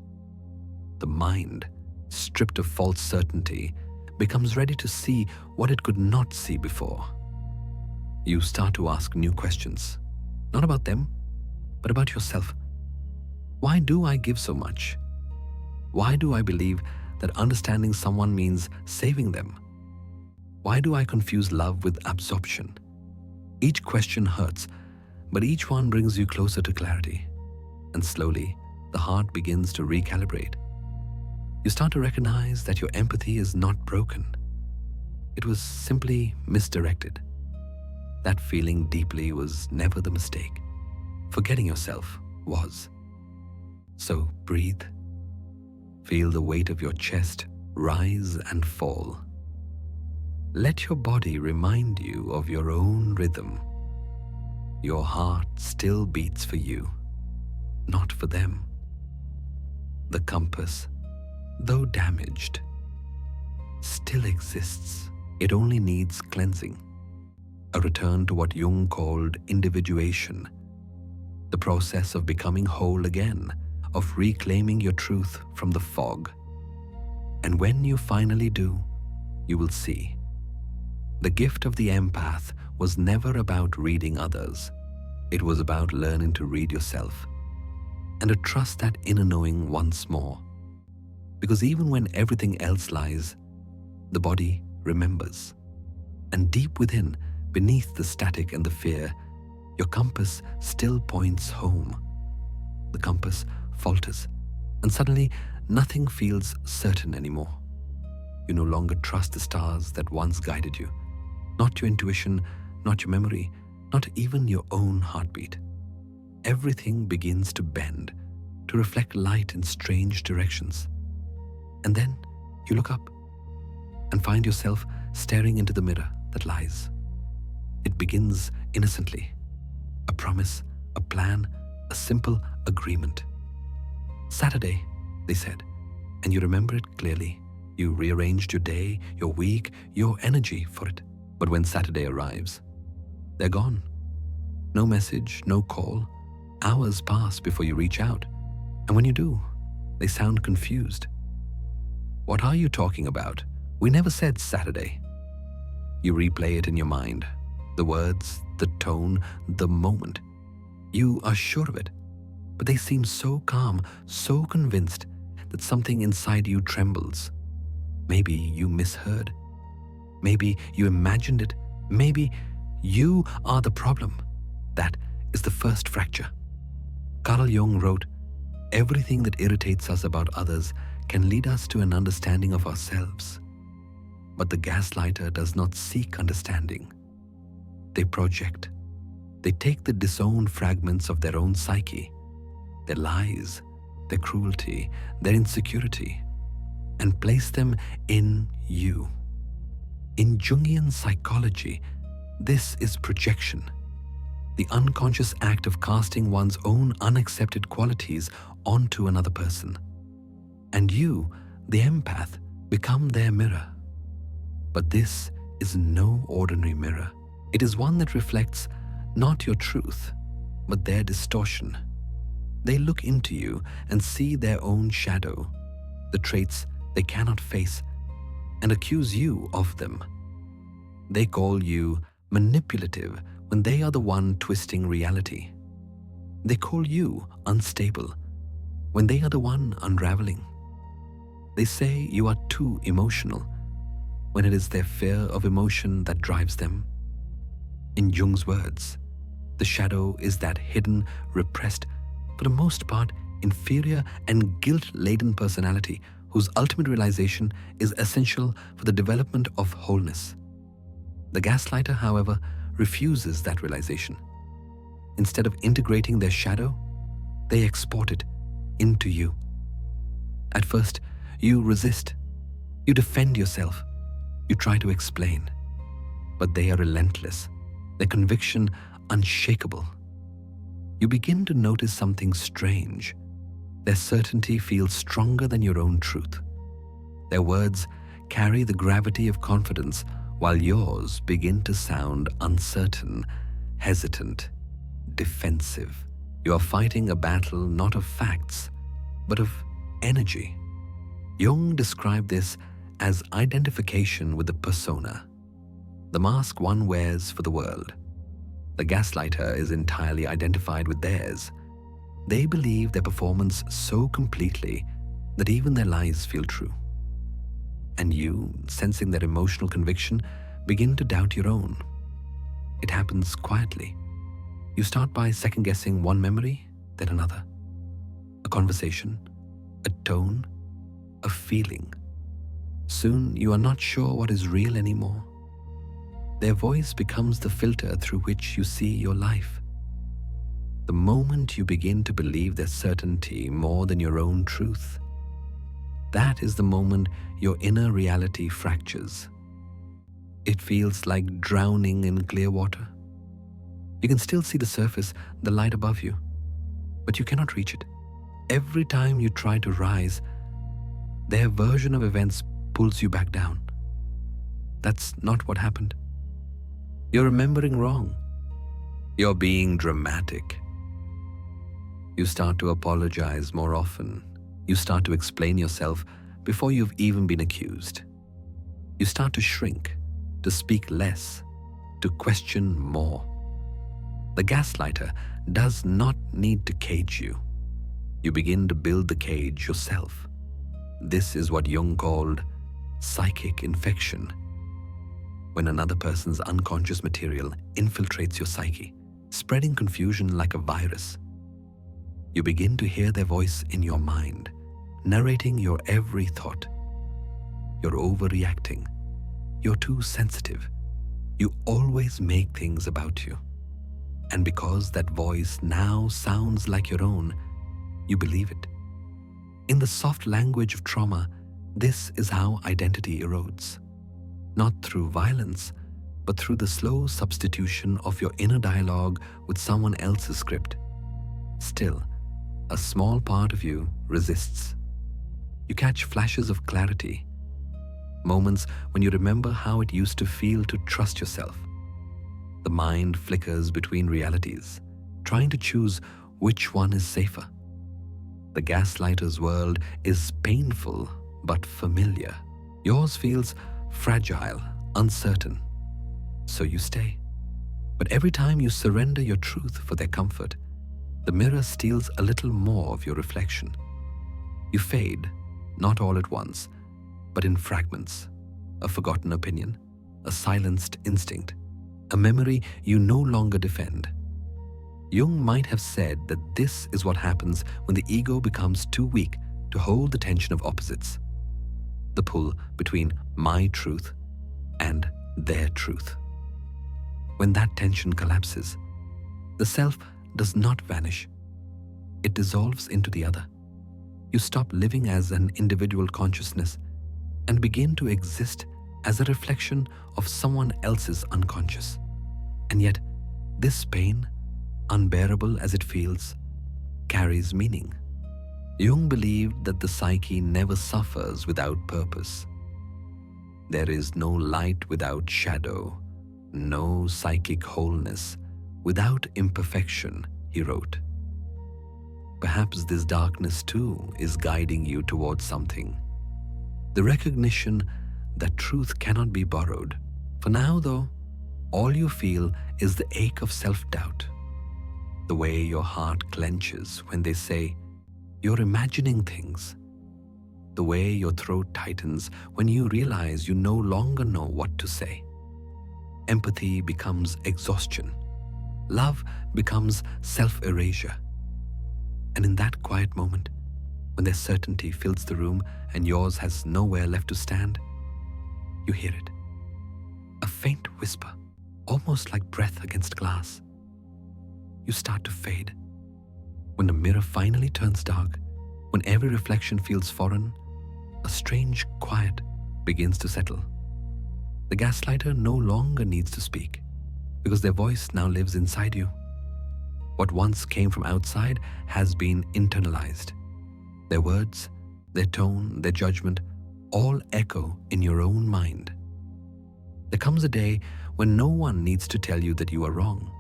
The mind, stripped of false certainty, becomes ready to see what it could not see before. You start to ask new questions, not about them, but about yourself. Why do I give so much? Why do I believe that understanding someone means saving them? Why do I confuse love with absorption? Each question hurts, but each one brings you closer to clarity. And slowly, the heart begins to recalibrate. You start to recognize that your empathy is not broken. It was simply misdirected. That feeling deeply was never the mistake. Forgetting yourself was. So breathe. Feel the weight of your chest rise and fall. Let your body remind you of your own rhythm. Your heart still beats for you, not for them. The compass, though damaged, still exists. It only needs cleansing, a return to what Jung called individuation, the process of becoming whole again, of reclaiming your truth from the fog. And when you finally do, you will see. The gift of the empath was never about reading others. It was about learning to read yourself and to trust that inner knowing once more. Because even when everything else lies, the body remembers. And deep within, beneath the static and the fear, your compass still points home. The compass falters, and suddenly nothing feels certain anymore. You no longer trust the stars that once guided you. Not your intuition, not your memory, not even your own heartbeat. Everything begins to bend, to reflect light in strange directions. And then you look up and find yourself staring into the mirror that lies. It begins innocently. A promise, a plan, a simple agreement. Saturday, they said, and you remember it clearly. You rearranged your day, your week, your energy for it. But when Saturday arrives, they're gone. No message, no call. Hours pass before you reach out. And when you do, they sound confused. What are you talking about? We never said Saturday. You replay it in your mind. The words, the tone, the moment. You are sure of it. But they seem so calm, so convinced that something inside you trembles. Maybe you misheard. Maybe you imagined it. Maybe you are the problem. That is the first fracture. Carl Jung wrote, "Everything that irritates us about others can lead us to an understanding of ourselves. But the gaslighter does not seek understanding. They project. They take the disowned fragments of their own psyche, their lies, their cruelty, their insecurity, and place them in you. In Jungian psychology, this is projection, the unconscious act of casting one's own unaccepted qualities onto another person. And you, the empath, become their mirror. But this is no ordinary mirror. It is one that reflects not your truth, but their distortion. They look into you and see their own shadow, the traits they cannot face, and accuse you of them. They call you manipulative when they are the one twisting reality. They call you unstable when they are the one unraveling. They say you are too emotional when it is their fear of emotion that drives them. In Jung's words, the shadow is that hidden, repressed, for the most part inferior and guilt-laden personality whose ultimate realization is essential for the development of wholeness. The gaslighter, however, refuses that realization. Instead of integrating their shadow, they export it into you. At first, you resist, you defend yourself, you try to explain, but they are relentless, their conviction unshakable. You begin to notice something strange. Their certainty feels stronger than your own truth. Their words carry the gravity of confidence, while yours begin to sound uncertain, hesitant, defensive. You are fighting a battle not of facts, but of energy. Jung described this as identification with the persona, the mask one wears for the world. The gaslighter is entirely identified with theirs. They believe their performance so completely that even their lies feel true. And you, sensing their emotional conviction, begin to doubt your own. It happens quietly. You start by second-guessing one memory, then another. A conversation, a tone, a feeling. Soon you are not sure what is real anymore. Their voice becomes the filter through which you see your life. The moment you begin to believe their certainty more than your own truth, that is the moment your inner reality fractures. It feels like drowning in clear water. You can still see the surface, the light above you, but you cannot reach it. Every time you try to rise, their version of events pulls you back down. That's not what happened. You're remembering wrong. You're being dramatic. You start to apologize more often. You start to explain yourself before you've even been accused. You start to shrink, to speak less, to question more. The gaslighter does not need to cage you. You begin to build the cage yourself. This is what Jung called psychic infection. When another person's unconscious material infiltrates your psyche, spreading confusion like a virus. You begin to hear their voice in your mind, narrating your every thought. You're overreacting. You're too sensitive. You always make things about you. And because that voice now sounds like your own, you believe it. In the soft language of trauma, this is how identity erodes. Not through violence, but through the slow substitution of your inner dialogue with someone else's script. Still, a small part of you resists. You catch flashes of clarity, moments when you remember how it used to feel to trust yourself. The mind flickers between realities, trying to choose which one is safer. The gaslighter's world is painful but familiar. Yours feels fragile, uncertain. So you stay. But every time you surrender your truth for their comfort, the mirror steals a little more of your reflection. You fade, not all at once, but in fragments. A forgotten opinion, a silenced instinct, a memory you no longer defend. Jung might have said that this is what happens when the ego becomes too weak to hold the tension of opposites. The pull between my truth and their truth. When that tension collapses, the self does not vanish. It dissolves into the other. You stop living as an individual consciousness and begin to exist as a reflection of someone else's unconscious. And yet, this pain, unbearable as it feels, carries meaning. Jung believed that the psyche never suffers without purpose. There is no light without shadow, no psychic wholeness without imperfection, he wrote. Perhaps this darkness too is guiding you towards something. The recognition that truth cannot be borrowed. For now, though, all you feel is the ache of self-doubt. The way your heart clenches when they say, "You're imagining things." The way your throat tightens when you realize you no longer know what to say. Empathy becomes exhaustion. Love becomes self-erasure. And in that quiet moment, when their certainty fills the room and yours has nowhere left to stand, you hear it. A faint whisper, almost like breath against glass. You start to fade. When the mirror finally turns dark, when every reflection feels foreign, a strange quiet begins to settle. The gaslighter no longer needs to speak, because their voice now lives inside you. What once came from outside has been internalized. Their words, their tone, their judgment, all echo in your own mind. There comes a day when no one needs to tell you that you are wrong,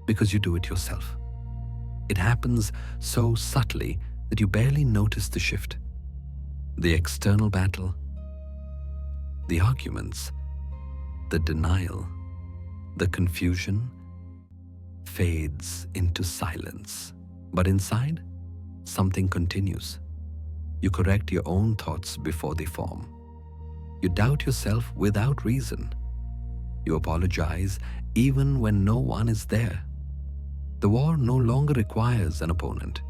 because you do it yourself. It happens so subtly that you barely notice the shift. The external battle, the arguments, the denial, the confusion fades into silence. But inside, something continues. You correct your own thoughts before they form. You doubt yourself without reason. You apologize even when no one is there. The war no longer requires an opponent.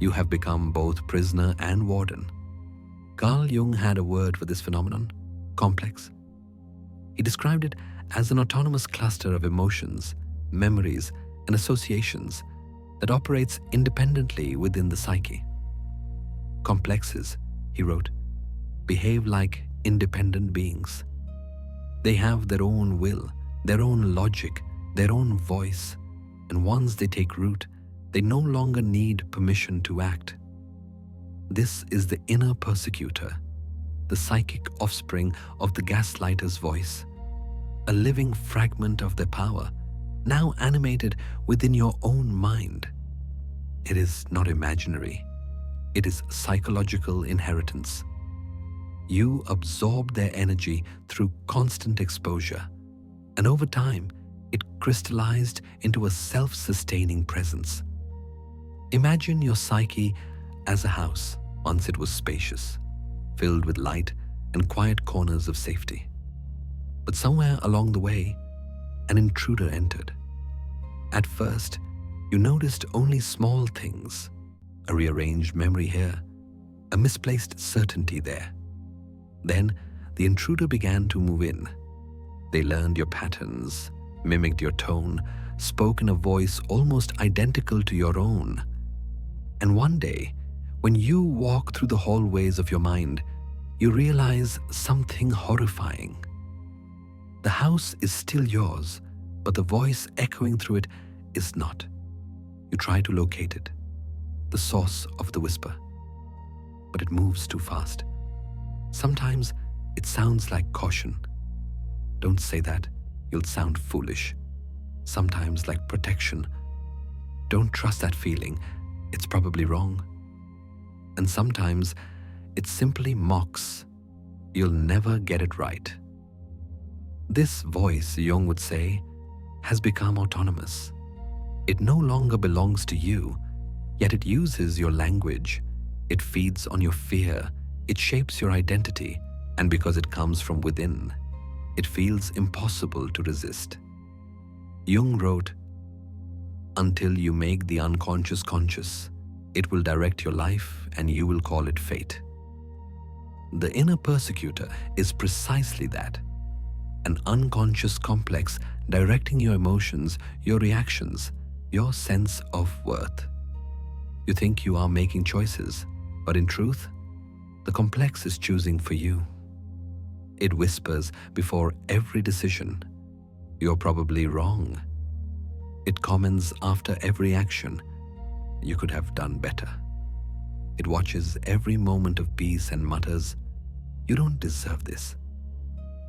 You have become both prisoner and warden. Carl Jung had a word for this phenomenon: complex. He described it as an autonomous cluster of emotions, memories, and associations that operates independently within the psyche. Complexes, he wrote, behave like independent beings. They have their own will, their own logic, their own voice, and once they take root, they no longer need permission to act. This is the inner persecutor, the psychic offspring of the gaslighter's voice, a living fragment of their power, now animated within your own mind. It is not imaginary. It is psychological inheritance. You absorb their energy through constant exposure, and over time, it crystallized into a self-sustaining presence. Imagine your psyche as a house. Once it was spacious, filled with light and quiet corners of safety. But somewhere along the way, an intruder entered. At first, you noticed only small things, a rearranged memory here, a misplaced certainty there. Then, the intruder began to move in. They learned your patterns, mimicked your tone, spoke in a voice almost identical to your own. And one day, when you walk through the hallways of your mind, you realize something horrifying. The house is still yours, but the voice echoing through it is not. You try to locate it, the source of the whisper, but it moves too fast. Sometimes it sounds like caution. Don't say that, you'll sound foolish. Sometimes like protection. Don't trust that feeling, it's probably wrong. And sometimes it simply mocks. You'll never get it right. This voice, Jung would say, has become autonomous. It no longer belongs to you, yet it uses your language. It feeds on your fear. It shapes your identity, and because it comes from within, it feels impossible to resist. Jung wrote, "Until you make the unconscious conscious, it will direct your life and you will call it fate." The inner persecutor is precisely that, an unconscious complex directing your emotions, your reactions, your sense of worth. You think you are making choices, but in truth, the complex is choosing for you. It whispers before every decision, "You're probably wrong." It comments after every action, "You could have done better." It watches every moment of peace and mutters, "You don't deserve this."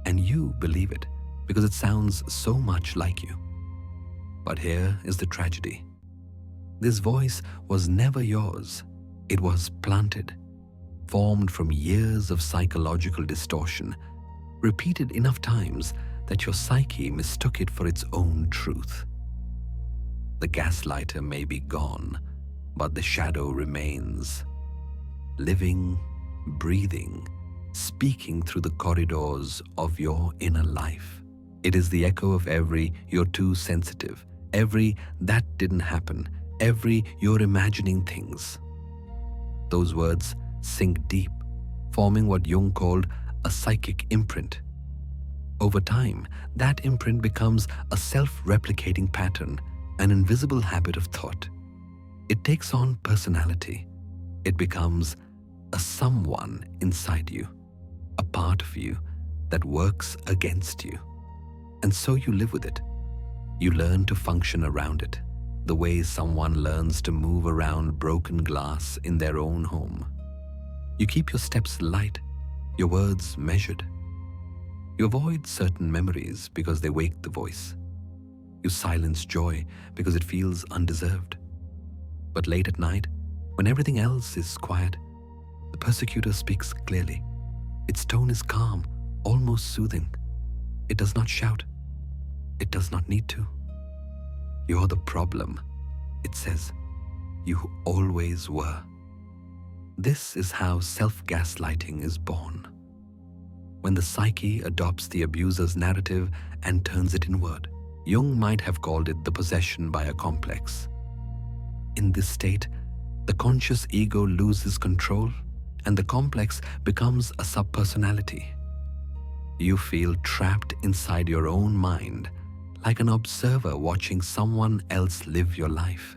And you believe it because it sounds so much like you. But here is the tragedy. This voice was never yours. It was planted, formed from years of psychological distortion, repeated enough times that your psyche mistook it for its own truth. The gaslighter may be gone, but the shadow remains, living, breathing, speaking through the corridors of your inner life. It is the echo of every "you're too sensitive," every "that didn't happen," every "you're imagining things." Those words sink deep, forming what Jung called a psychic imprint. Over time, that imprint becomes a self-replicating pattern, an invisible habit of thought. It takes on personality. It becomes a someone inside you, a part of you that works against you. And so you live with it. You learn to function around it, the way someone learns to move around broken glass in their own home. You keep your steps light, your words measured. You avoid certain memories because they wake the voice. You silence joy because it feels undeserved. But late at night, when everything else is quiet, the persecutor speaks clearly. Its tone is calm, almost soothing. It does not shout. It does not need to. "You're the problem," it says. "You always were." This is how self-gaslighting is born. When the psyche adopts the abuser's narrative and turns it inward. Jung might have called it the possession by a complex. In this state, the conscious ego loses control and the complex becomes a subpersonality. You feel trapped inside your own mind, like an observer watching someone else live your life.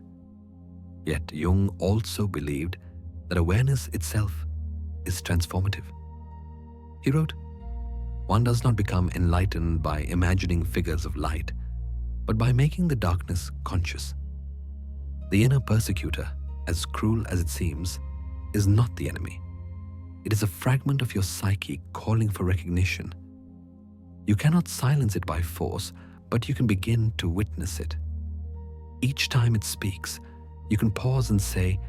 Yet Jung also believed that awareness itself is transformative. He wrote, "One does not become enlightened by imagining figures of light, but by making the darkness conscious." The inner persecutor, as cruel as it seems, is not the enemy. It is a fragment of your psyche calling for recognition. You cannot silence it by force, but you can begin to witness it. Each time it speaks, you can pause and say,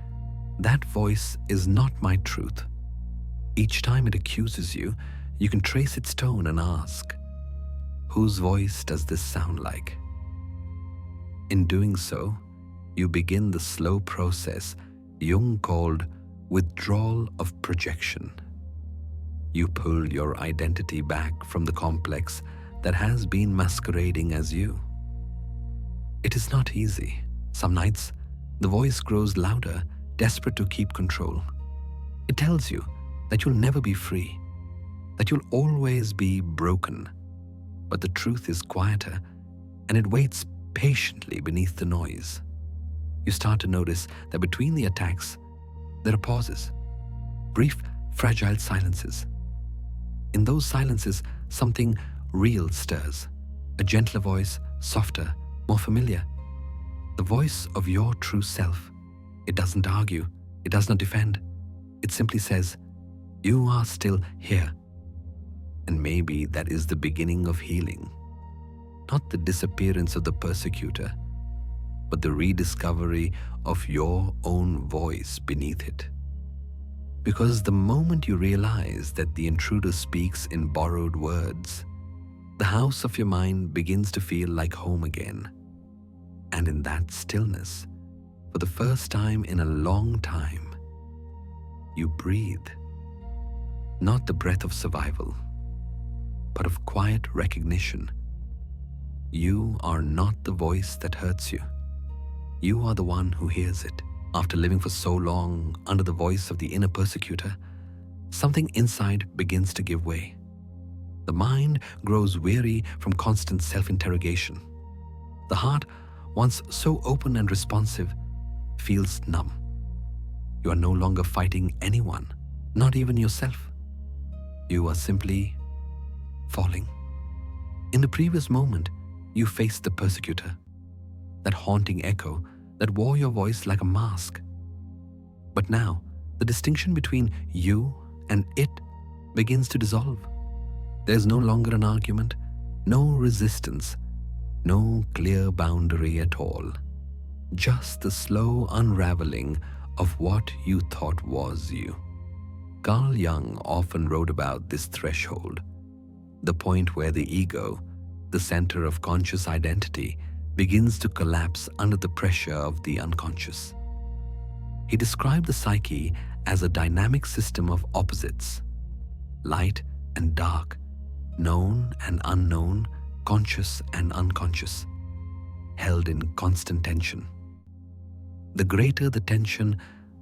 "That voice is not my truth." Each time it accuses you, you can trace its tone and ask, "Whose voice does this sound like?" In doing so, you begin the slow process Jung called withdrawal of projection. You pull your identity back from the complex that has been masquerading as you. It is not easy. Some nights, the voice grows louder, desperate to keep control. It tells you that you'll never be free, that you'll always be broken. But the truth is quieter, and it waits patiently beneath the noise. You start to notice that between the attacks, there are pauses, brief, fragile silences. In those silences, something real stirs, a gentler voice, softer, more familiar. The voice of your true self. It doesn't argue, it does not defend. It simply says, "You are still here." And maybe that is the beginning of healing. Not the disappearance of the persecutor, but the rediscovery of your own voice beneath it. Because the moment you realize that the intruder speaks in borrowed words, the house of your mind begins to feel like home again. And in that stillness, for the first time in a long time, you breathe. Not the breath of survival, but of quiet recognition. You are not the voice that hurts you. You are the one who hears it. After living for so long under the voice of the inner persecutor, something inside begins to give way. The mind grows weary from constant self-interrogation. The heart, once so open and responsive, feels numb. You are no longer fighting anyone, not even yourself. You are simply falling. In the previous moment, you faced the persecutor, that haunting echo that wore your voice like a mask. But now, the distinction between you and it begins to dissolve. There's no longer an argument, no resistance, no clear boundary at all. Just the slow unraveling of what you thought was you. Carl Jung often wrote about this threshold, the point where the ego, the center of conscious identity, begins to collapse under the pressure of the unconscious. He described the psyche as a dynamic system of opposites, light and dark, known and unknown, conscious and unconscious, held in constant tension. The greater the tension,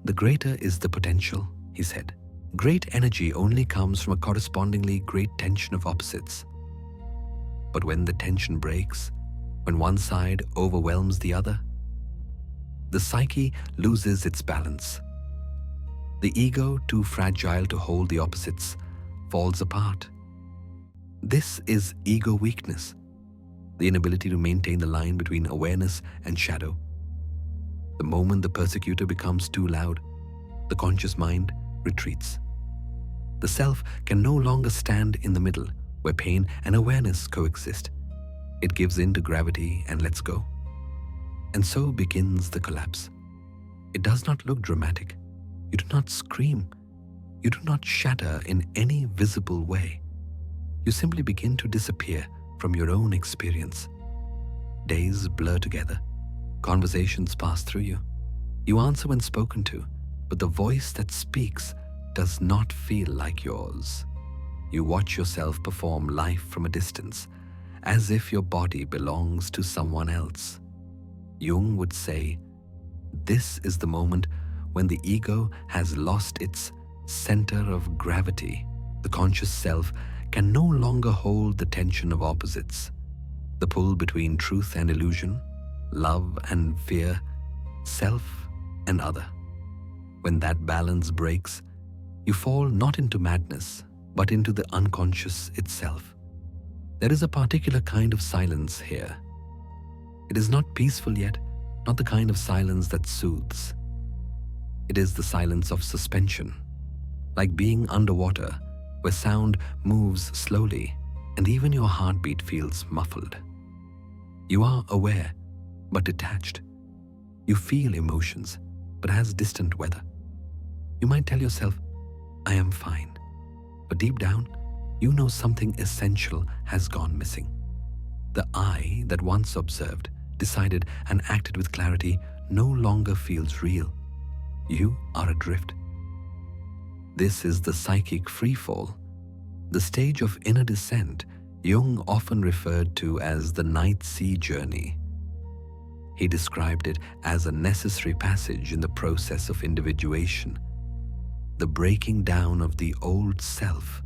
the greater is the potential, he said. Great energy only comes from a correspondingly great tension of opposites. But when the tension breaks, when one side overwhelms the other, the psyche loses its balance. The ego, too fragile to hold the opposites, falls apart. This is ego weakness, the inability to maintain the line between awareness and shadow. The moment the persecutor becomes too loud, the conscious mind retreats. The self can no longer stand in the middle, where pain and awareness coexist. It gives in to gravity and lets go. And so begins the collapse. It does not look dramatic. You do not scream. You do not shatter in any visible way. You simply begin to disappear from your own experience. Days blur together. Conversations pass through you. You answer when spoken to, but the voice that speaks does not feel like yours. You watch yourself perform life from a distance, as if your body belongs to someone else. Jung would say, this is the moment when the ego has lost its center of gravity. The conscious self can no longer hold the tension of opposites, the pull between truth and illusion, love and fear, self and other. When that balance breaks, you fall not into madness, but into the unconscious itself. There is a particular kind of silence here. It is not peaceful yet, not the kind of silence that soothes. It is the silence of suspension, like being underwater, where sound moves slowly and even your heartbeat feels muffled. You are aware, but detached. You feel emotions, but as distant weather. You might tell yourself, I am fine. But deep down, you know something essential has gone missing. The I that once observed, decided, and acted with clarity no longer feels real. You are adrift. This is the psychic freefall, the stage of inner descent Jung often referred to as the night sea journey. He described it as a necessary passage in the process of individuation, the breaking down of the old self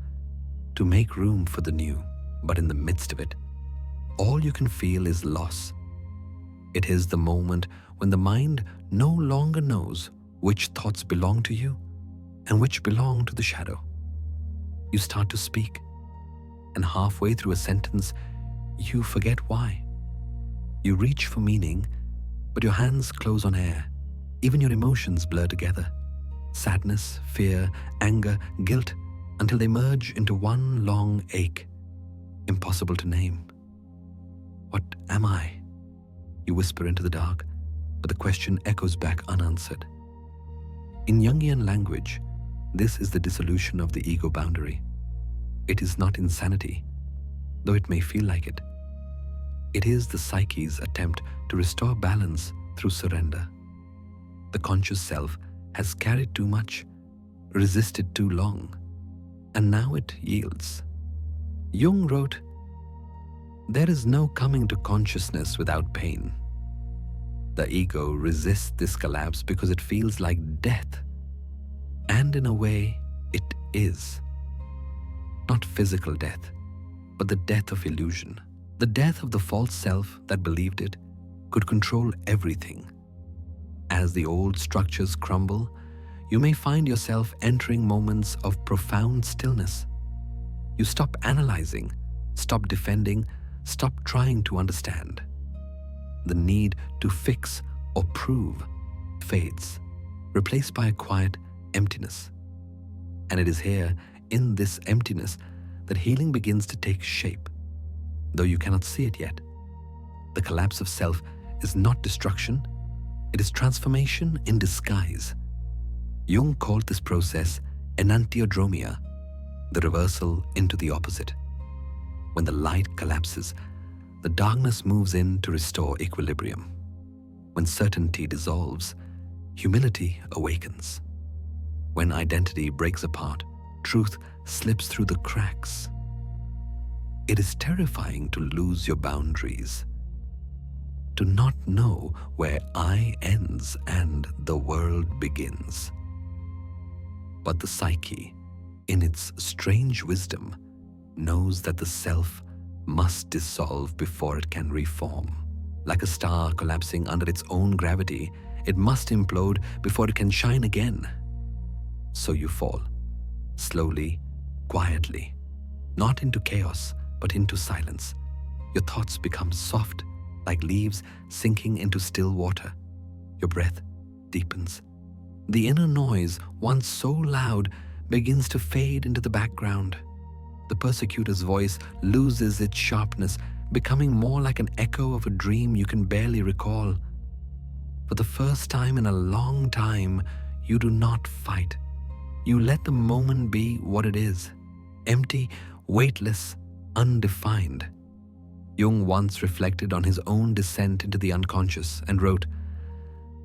to make room for the new. But in the midst of it, all you can feel is loss. It is the moment when the mind no longer knows which thoughts belong to you and which belong to the shadow. You start to speak, and halfway through a sentence, you forget why. You reach for meaning, but your hands close on air. Even your emotions blur together. Sadness, fear, anger, guilt, until they merge into one long ache, impossible to name. What am I? You whisper into the dark, but the question echoes back unanswered. In Jungian language, this is the dissolution of the ego boundary. It is not insanity, though it may feel like it. It is the psyche's attempt to restore balance through surrender. The conscious self has carried too much, resisted too long, and now it yields. Jung wrote, "There is no coming to consciousness without pain." The ego resists this collapse because it feels like death. And in a way, it is. Not physical death, but the death of illusion. The death of the false self that believed it could control everything. As the old structures crumble, you may find yourself entering moments of profound stillness. You stop analyzing, Stop defending, stop trying to understand. The need to fix or prove fades, replaced by a quiet emptiness. And it is here, in this emptiness, that healing begins to take shape, though you cannot see it yet. The collapse of self is not destruction, it is transformation in disguise. Jung called this process enantiodromia, the reversal into the opposite. When the light collapses, the darkness moves in to restore equilibrium. When certainty dissolves, humility awakens. When identity breaks apart, truth slips through the cracks. It is terrifying to lose your boundaries, to not know where I ends and the world begins. But the psyche, in its strange wisdom, knows that the self must dissolve before it can reform. Like a star collapsing under its own gravity, it must implode before it can shine again. So you fall, slowly, quietly, not into chaos, but into silence. Your thoughts become soft, like leaves sinking into still water. Your breath deepens. The inner noise, once so loud, begins to fade into the background. The persecutor's voice loses its sharpness, becoming more like an echo of a dream you can barely recall. For the first time in a long time, you do not fight. You let the moment be what it is, empty, weightless, undefined. Jung once reflected on his own descent into the unconscious and wrote,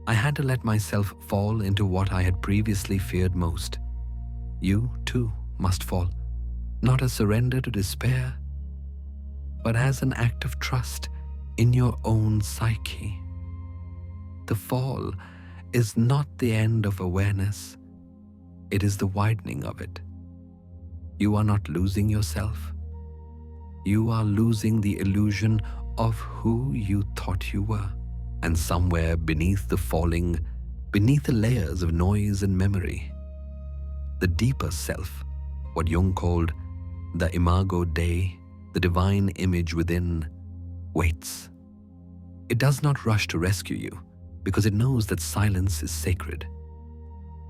"I had to let myself fall into what I had previously feared most. You, too, must fall, not as surrender to despair, but as an act of trust in your own psyche. The fall is not the end of awareness, it is the widening of it. You are not losing yourself. You are losing the illusion of who you thought you were. And somewhere beneath the falling, beneath the layers of noise and memory, the deeper self, what Jung called the imago Dei, the divine image within, waits. It does not rush to rescue you because it knows that silence is sacred.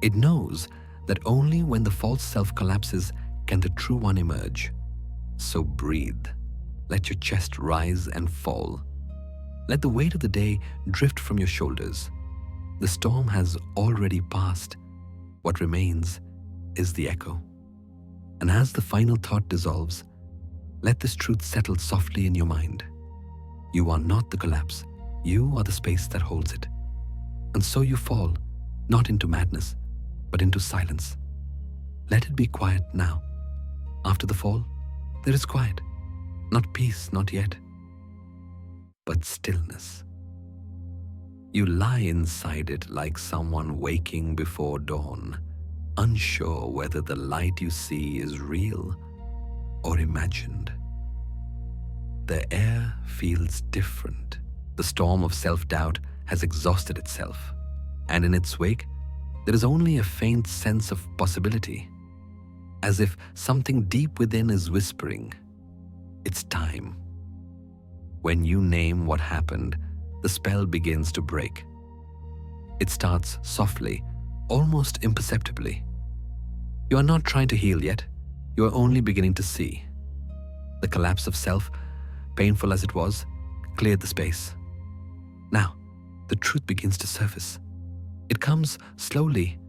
It knows that only when the false self collapses can the true one emerge. So breathe. Let your chest rise and fall. Let the weight of the day drift from your shoulders. The storm has already passed. What remains is the echo. And as the final thought dissolves, let this truth settle softly in your mind. You are not the collapse. You are the space that holds it. And so you fall, not into madness, but into silence. Let it be quiet now. After the fall, there is quiet. Not peace, not yet, but stillness. You lie inside it like someone waking before dawn, unsure whether the light you see is real or imagined. The air feels different. The storm of self-doubt has exhausted itself, and in its wake, there is only a faint sense of possibility, as if something deep within is whispering, "It's time." When you name what happened, the spell begins to break. It starts softly, almost imperceptibly. You are not trying to heal yet. You are only beginning to see. The collapse of self, painful as it was, cleared the space. Now, the truth begins to surface. It comes slowly,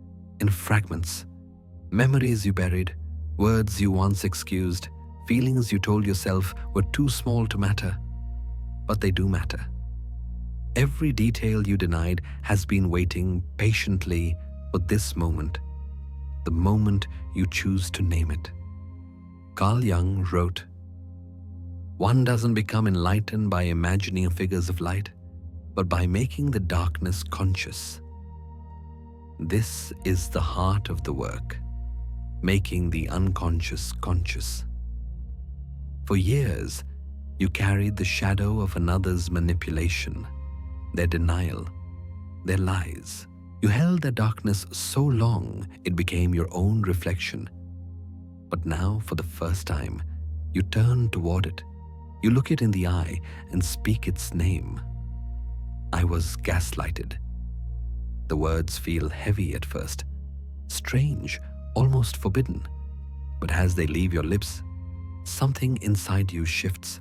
in fragments. Memories you buried, words you once excused, feelings you told yourself were too small to matter. But they do matter. Every detail you denied has been waiting patiently for this moment, the moment you choose to name it. Carl Jung wrote, "One doesn't become enlightened by imagining figures of light, but by making the darkness conscious." This is the heart of the work, making the unconscious conscious. For years, you carried the shadow of another's manipulation, their denial, their lies. You held their darkness so long it became your own reflection. But now, for the first time, You turn toward it. You look it in the eye and speak its name. I was gaslighted. The words feel heavy at first, strange, almost forbidden. But as they leave your lips, something inside you shifts.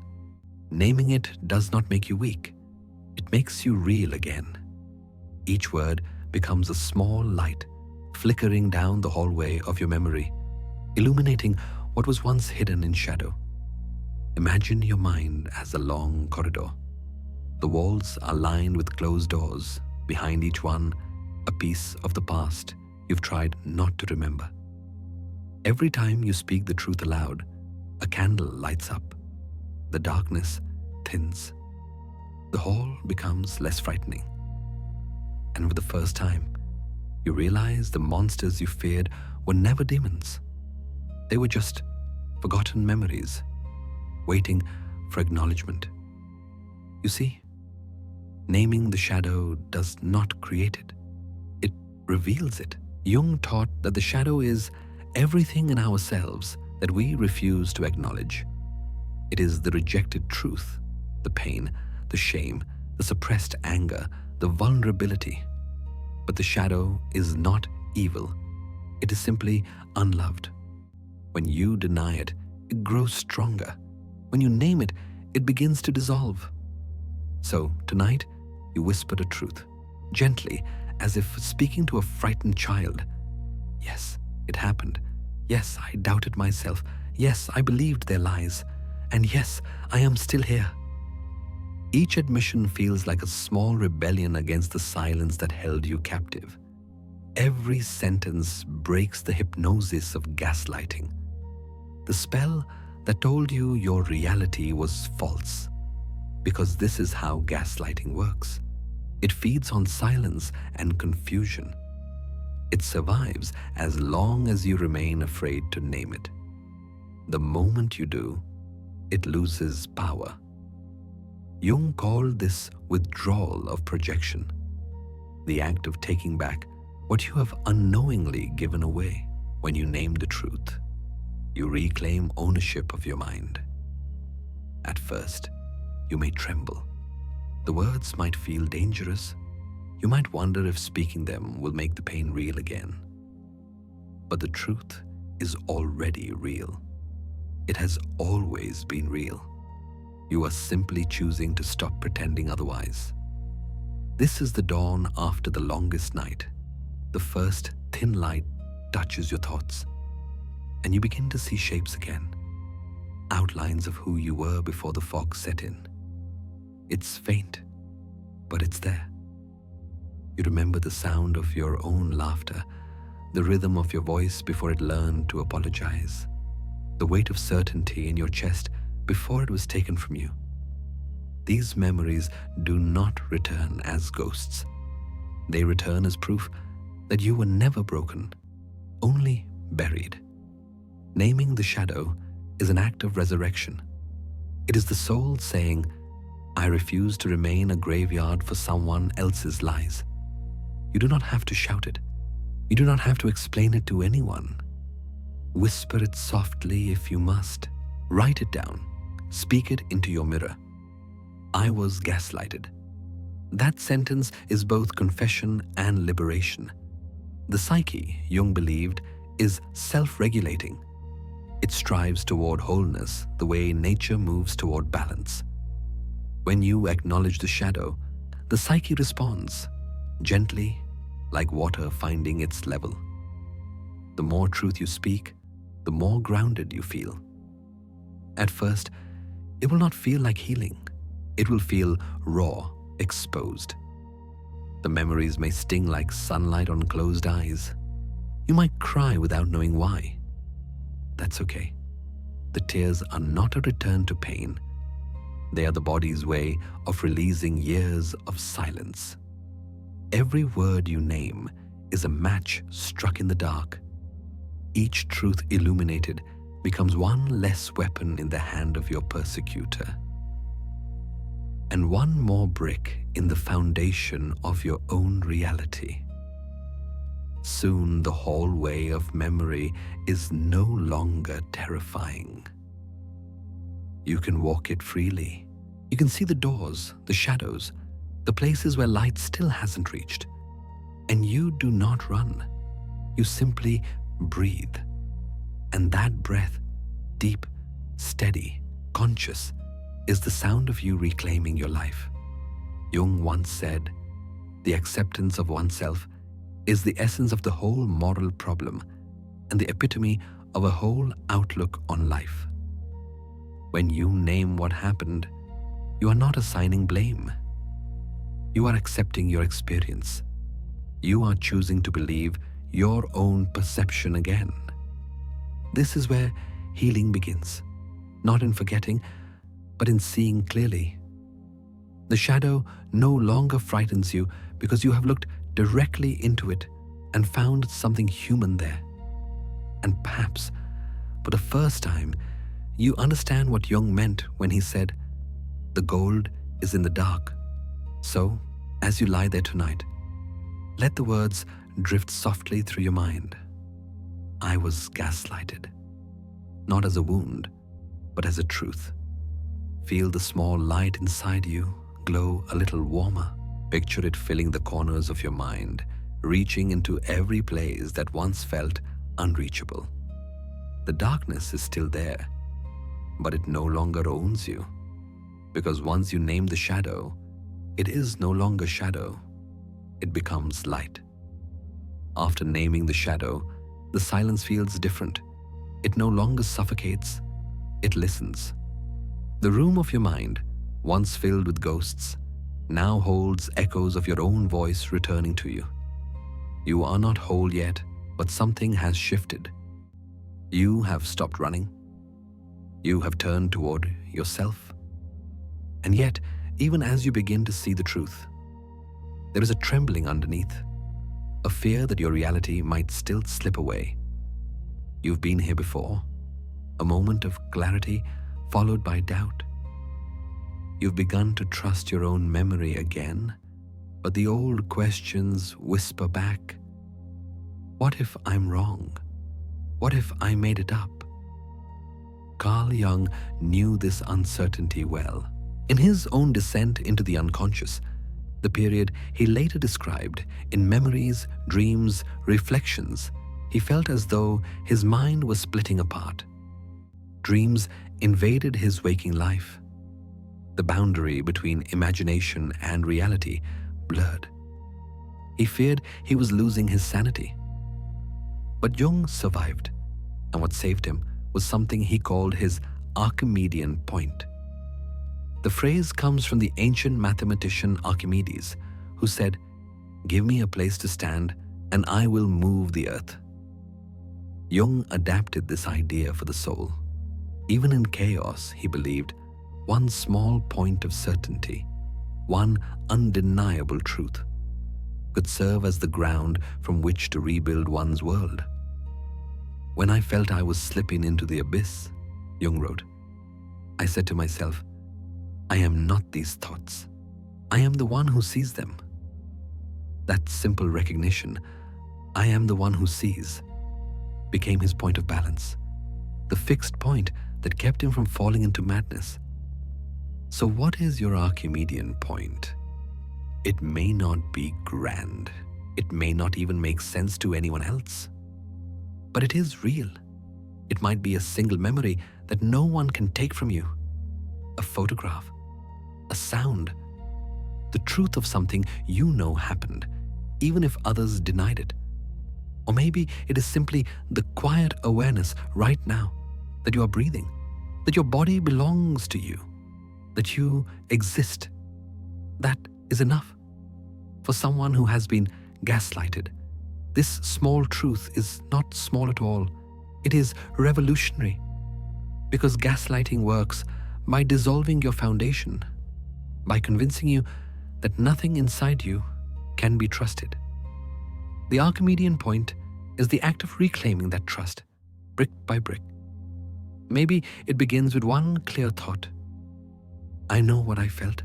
Naming it does not make you weak. It makes you real again. Each word becomes a small light, flickering down the hallway of your memory, illuminating what was once hidden in shadow. Imagine your mind as a long corridor. The walls are lined with closed doors. Behind each one, a piece of the past you've tried not to remember. Every time you speak the truth aloud, a candle lights up. The darkness thins. The hall becomes less frightening. And for the first time, you realize the monsters you feared were never demons. They were just forgotten memories, waiting for acknowledgement. You see, naming the shadow does not create it. It reveals it. Jung taught that the shadow is everything in ourselves that we refuse to acknowledge. It is the rejected truth, the pain, the shame, the suppressed anger, the vulnerability. But the shadow is not evil. It is simply unloved. When you deny it, it grows stronger. When you name it, it begins to dissolve. So tonight, you whisper the truth, gently, as if speaking to a frightened child. Yes, it happened. Yes, I doubted myself. Yes, I believed their lies. And yes, I am still here. Each admission feels like a small rebellion against the silence that held you captive. Every sentence breaks the hypnosis of gaslighting, the spell that told you your reality was false. Because this is how gaslighting works. It feeds on silence and confusion. It survives as long as you remain afraid to name it. The moment you do, it loses power. Jung called this withdrawal of projection, the act of taking back what you have unknowingly given away. When you name the truth, you reclaim ownership of your mind. At first, you may tremble. The words might feel dangerous. You might wonder if speaking them will make the pain real again. But the truth is already real. It has always been real. You are simply choosing to stop pretending otherwise. This is the dawn after the longest night. The first thin light touches your thoughts, and you begin to see shapes again, outlines of who you were before the fog set in. It's faint, but it's there. You remember the sound of your own laughter, the rhythm of your voice before it learned to apologize, the weight of certainty in your chest before it was taken from you. These memories do not return as ghosts. They return as proof that you were never broken, only buried. Naming the shadow is an act of resurrection. It is the soul saying, I refuse to remain a graveyard for someone else's lies. You do not have to shout it. You do not have to explain it to anyone. Whisper it softly if you must. Write it down. Speak it into your mirror. I was gaslighted. That sentence is both confession and liberation. The psyche, Jung believed, is self-regulating. It strives toward wholeness the way nature moves toward balance. When you acknowledge the shadow, the psyche responds, gently, like water finding its level. The more truth you speak, the more grounded you feel. At first, it will not feel like healing. It will feel raw, exposed. The memories may sting like sunlight on closed eyes. You might cry without knowing why. That's okay. The tears are not a return to pain. They are the body's way of releasing years of silence. Every word you name is a match struck in the dark. Each truth illuminated becomes one less weapon in the hand of your persecutor, and one more brick in the foundation of your own reality. Soon the hallway of memory is no longer terrifying. You can walk it freely. You can see the doors, the shadows, the places where light still hasn't reached. And you do not run. You simply breathe. And that breath, deep, steady, conscious, is the sound of you reclaiming your life. Jung once said, "The acceptance of oneself is the essence of the whole moral problem and the epitome of a whole outlook on life." When you name what happened, you are not assigning blame. You are accepting your experience. You are choosing to believe your own perception again. This is where healing begins, not in forgetting, but in seeing clearly. The shadow no longer frightens you because you have looked directly into it and found something human there. And perhaps, for the first time, you understand what Jung meant when he said, "The gold is in the dark." So, as you lie there tonight, let the words drift softly through your mind. I was gaslighted, not as a wound, but as a truth. Feel the small light inside you glow a little warmer. Picture it filling the corners of your mind, reaching into every place that once felt unreachable. The darkness is still there, but it no longer owns you. Because once you name the shadow, it is no longer shadow. It becomes light. After naming the shadow, the silence feels different. It no longer suffocates, it listens. The room of your mind, once filled with ghosts, now holds echoes of your own voice returning to you. You are not whole yet, but something has shifted. You have stopped running. You have turned toward yourself. And yet, even as you begin to see the truth, there is a trembling underneath, a fear that your reality might still slip away. You've been here before, a moment of clarity followed by doubt. You've begun to trust your own memory again, but the old questions whisper back. What if I'm wrong? What if I made it up? Carl Jung knew this uncertainty well. In his own descent into the unconscious, the period he later described in memories, dreams, reflections, he felt as though his mind was splitting apart. Dreams invaded his waking life. The boundary between imagination and reality blurred. He feared he was losing his sanity. But Jung survived, and what saved him was something he called his Archimedean point. The phrase comes from the ancient mathematician Archimedes, who said, "Give me a place to stand, and I will move the earth." Jung adapted this idea for the soul. Even in chaos, he believed, one small point of certainty, one undeniable truth, could serve as the ground from which to rebuild one's world. When I felt I was slipping into the abyss, Jung wrote, I said to myself, I am not these thoughts. I am the one who sees them. That simple recognition, I am the one who sees, became his point of balance, the fixed point that kept him from falling into madness. So what is your Archimedean point? It may not be grand. It may not even make sense to anyone else. But it is real. It might be a single memory that no one can take from you. A photograph, a sound, the truth of something you know happened, even if others denied it. Or maybe it is simply the quiet awareness right now that you are breathing, that your body belongs to you, that you exist. That is enough. For someone who has been gaslighted, this small truth is not small at all. It is revolutionary, because gaslighting works by dissolving your foundation, by convincing you that nothing inside you can be trusted. The Archimedean point is the act of reclaiming that trust, brick by brick. Maybe it begins with one clear thought, I know what I felt,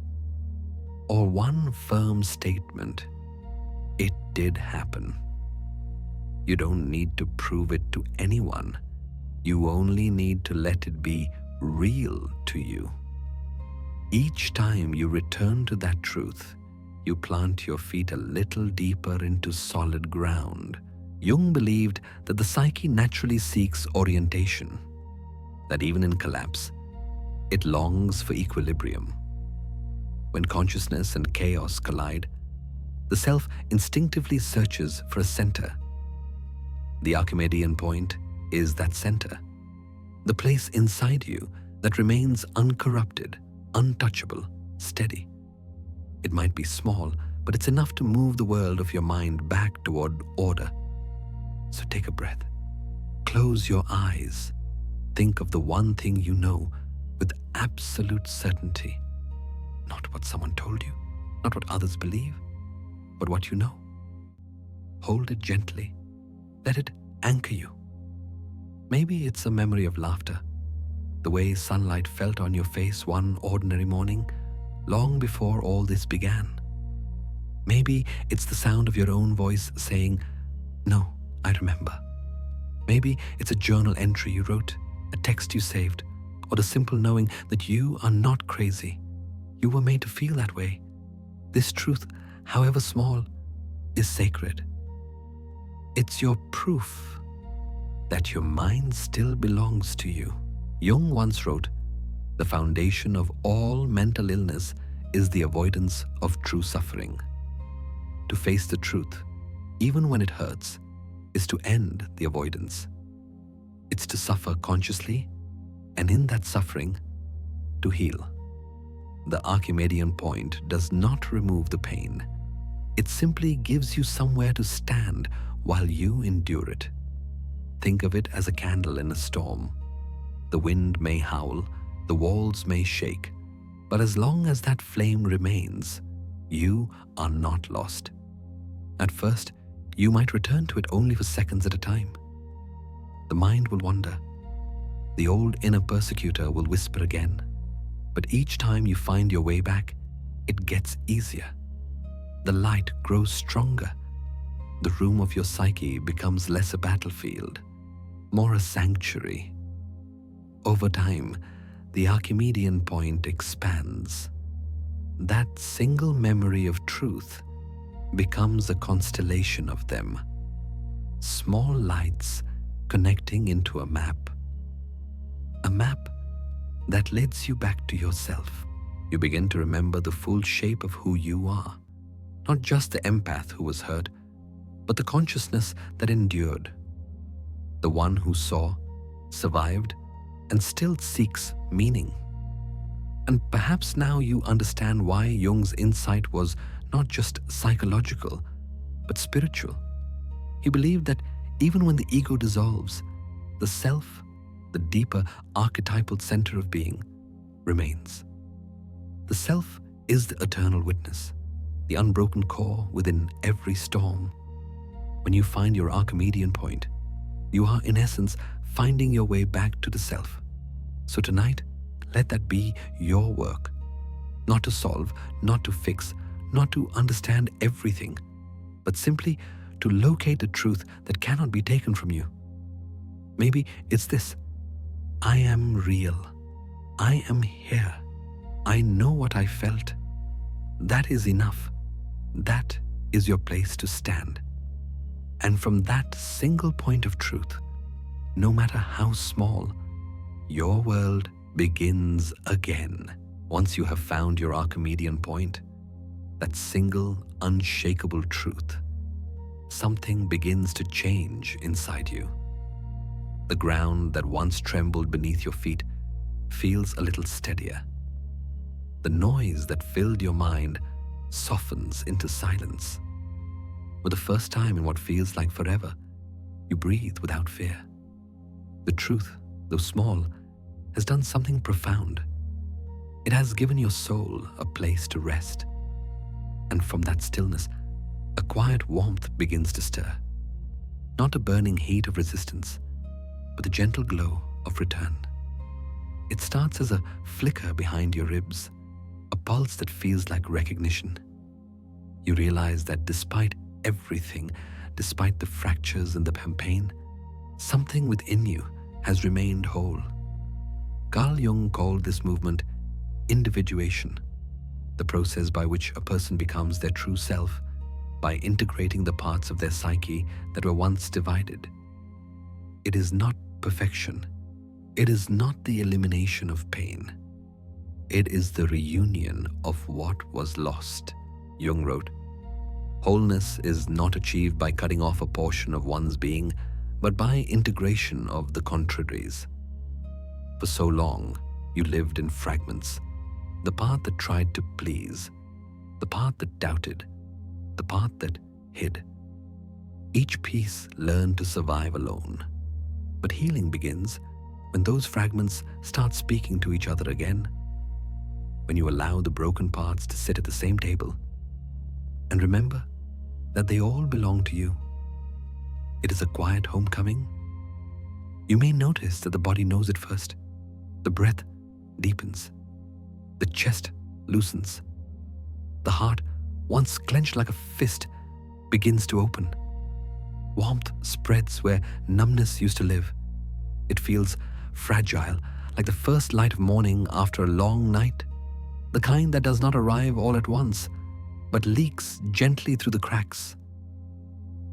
or one firm statement, it did happen. You don't need to prove it to anyone. You only need to let it be real to you. Each time you return to that truth, you plant your feet a little deeper into solid ground. Jung believed that the psyche naturally seeks orientation, that even in collapse, it longs for equilibrium. When consciousness and chaos collide, the self instinctively searches for a center. The Archimedean point is that center, the place inside you that remains uncorrupted, untouchable, steady. It might be small, but it's enough to move the world of your mind back toward order. So take a breath. Close your eyes. Think of the one thing you know with absolute certainty. Not what someone told you, not what others believe, but what you know. Hold it gently. Let it anchor you. Maybe it's a memory of laughter, the way sunlight felt on your face one ordinary morning, long before all this began. Maybe it's the sound of your own voice saying, "No, I remember." Maybe it's a journal entry you wrote, a text you saved, or the simple knowing that you are not crazy. You were made to feel that way. This truth, however small, is sacred. It's your proof that your mind still belongs to you. Jung once wrote, "The foundation of all mental illness is the avoidance of true suffering." To face the truth, even when it hurts, is to end the avoidance. It's to suffer consciously, and in that suffering, to heal. The Archimedean point does not remove the pain. It simply gives you somewhere to stand while you endure it. Think of it as a candle in a storm. The wind may howl, the walls may shake, but as long as that flame remains, you are not lost. At first, you might return to it only for seconds at a time. The mind will wander. The old inner persecutor will whisper again. But each time you find your way back, it gets easier. The light grows stronger. The room of your psyche becomes less a battlefield, more a sanctuary. Over time, the Archimedean point expands. That single memory of truth becomes a constellation of them, small lights connecting into a map that leads you back to yourself. You begin to remember the full shape of who you are, not just the empath who was hurt, but the consciousness that endured, the one who saw, survived, and still seeks meaning. And perhaps now you understand why Jung's insight was not just psychological, but spiritual. He believed that even when the ego dissolves, the self, the deeper archetypal center of being, remains. The self is the eternal witness, the unbroken core within every storm. When you find your Archimedean point, you are in essence finding your way back to the self. So tonight, let that be your work. Not to solve, not to fix, not to understand everything, but simply to locate the truth that cannot be taken from you. Maybe it's this: I am real. I am here. I know what I felt. That is enough. That is your place to stand. And from that single point of truth, no matter how small, your world begins again. Once you have found your Archimedean point, that single unshakable truth, something begins to change inside you. The ground that once trembled beneath your feet feels a little steadier. The noise that filled your mind softens into silence. For the first time in what feels like forever, you breathe without fear. The truth, though small, has done something profound. It has given your soul a place to rest. And from that stillness, a quiet warmth begins to stir. Not a burning heat of resistance, but the gentle glow of return. It starts as a flicker behind your ribs, a pulse that feels like recognition. You realize that despite everything, despite the fractures and the pain, something within you has remained whole. Carl Jung called this movement individuation, the process by which a person becomes their true self by integrating the parts of their psyche that were once divided. It is not perfection. It is not the elimination of pain. It is the reunion of what was lost, Jung wrote. Wholeness is not achieved by cutting off a portion of one's being, but by integration of the contraries. For so long, you lived in fragments, the part that tried to please, the part that doubted, the part that hid. Each piece learned to survive alone. But healing begins when those fragments start speaking to each other again, when you allow the broken parts to sit at the same table. And remember that they all belong to you. It is a quiet homecoming. You may notice that the body knows it first. The breath deepens. The chest loosens. The heart, once clenched like a fist, begins to open. Warmth spreads where numbness used to live. It feels fragile, like the first light of morning after a long night, the kind that does not arrive all at once, but leaks gently through the cracks.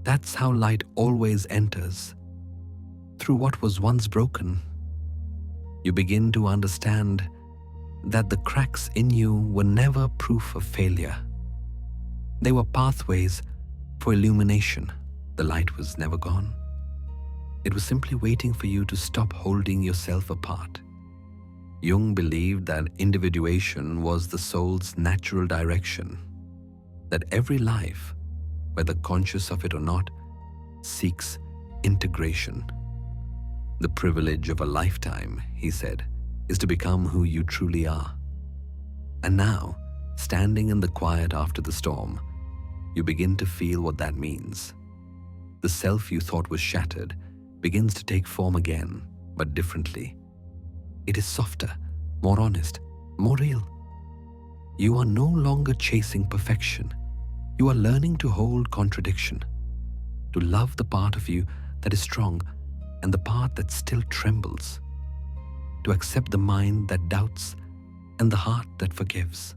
That's how light always enters, through what was once broken. You begin to understand that the cracks in you were never proof of failure. They were pathways for illumination. The light was never gone. It was simply waiting for you to stop holding yourself apart. Jung believed that individuation was the soul's natural direction, that every life, whether conscious of it or not, seeks integration. The privilege of a lifetime, he said, is to become who you truly are. And now, standing in the quiet after the storm, you begin to feel what that means. The self you thought was shattered begins to take form again, but differently. It is softer, more honest, more real. You are no longer chasing perfection. You are learning to hold contradiction, to love the part of you that is strong and the part that still trembles, to accept the mind that doubts and the heart that forgives.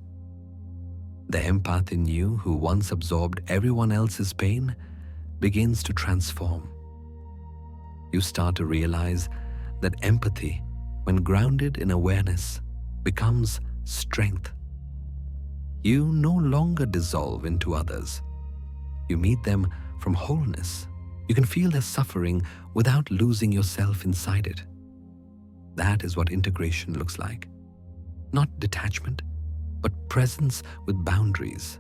The empath in you, who once absorbed everyone else's pain, begins to transform. You start to realize that empathy, when grounded in awareness, becomes strength. You no longer dissolve into others. You meet them from wholeness. You can feel their suffering without losing yourself inside it. That is what integration looks like. Not detachment, but presence with boundaries.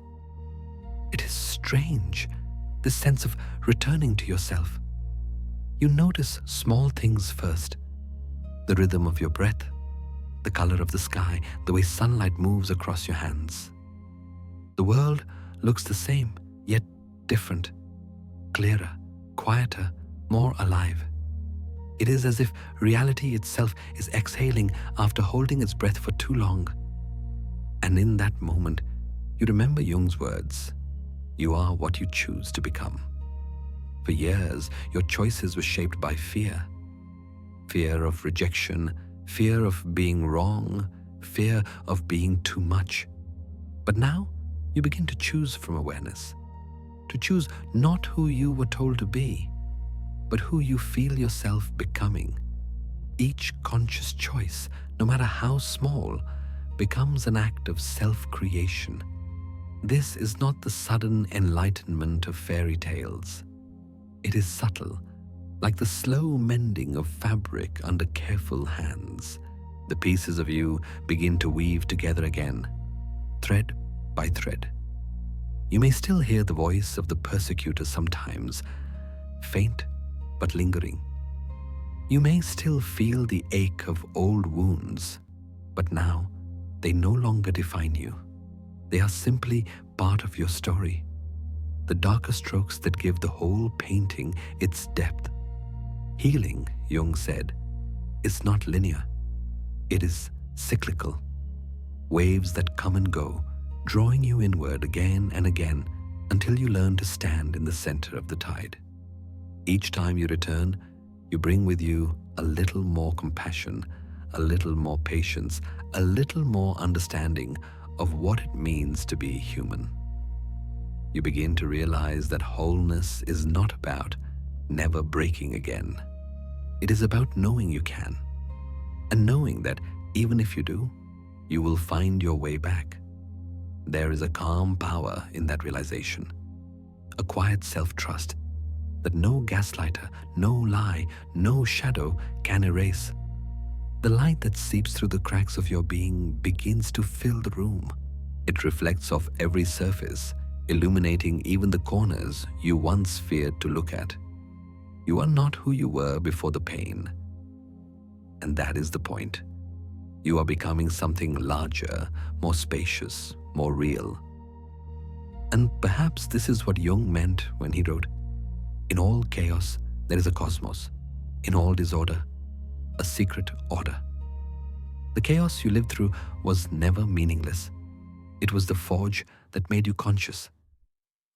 It is strange, this sense of returning to yourself. You notice small things first. The rhythm of your breath, the color of the sky, the way sunlight moves across your hands. The world looks the same, yet different, clearer, quieter, more alive. It is as if reality itself is exhaling after holding its breath for too long. And in that moment, you remember Jung's words, "You are what you choose to become." For years, your choices were shaped by fear. Fear of rejection, fear of being wrong, fear of being too much. But now, you begin to choose from awareness, to choose not who you were told to be, but who you feel yourself becoming. Each conscious choice, no matter how small, becomes an act of self-creation. This is not the sudden enlightenment of fairy tales. It is subtle, like the slow mending of fabric under careful hands. The pieces of you begin to weave together again, thread by thread. You may still hear the voice of the persecutor sometimes, faint but lingering. You may still feel the ache of old wounds, but now they no longer define you. They are simply part of your story, the darker strokes that give the whole painting its depth. Healing, Jung said, is not linear. It is cyclical. Waves that come and go, drawing you inward again and again until you learn to stand in the center of the tide. Each time you return, you bring with you a little more compassion, a little more patience, a little more understanding of what it means to be human. You begin to realize that wholeness is not about never breaking again. It is about knowing you can, and knowing that even if you do, you will find your way back. There is a calm power in that realization, a quiet self-trust that no gaslighter, no lie, no shadow can erase. The light that seeps through the cracks of your being begins to fill the room. It reflects off every surface, illuminating even the corners you once feared to look at. You are not who you were before the pain. And that is the point. You are becoming something larger, more spacious, more real. And perhaps this is what Jung meant when he wrote, "In all chaos, there is a cosmos. In all disorder, a secret order." The chaos you lived through was never meaningless. It was the forge that made you conscious.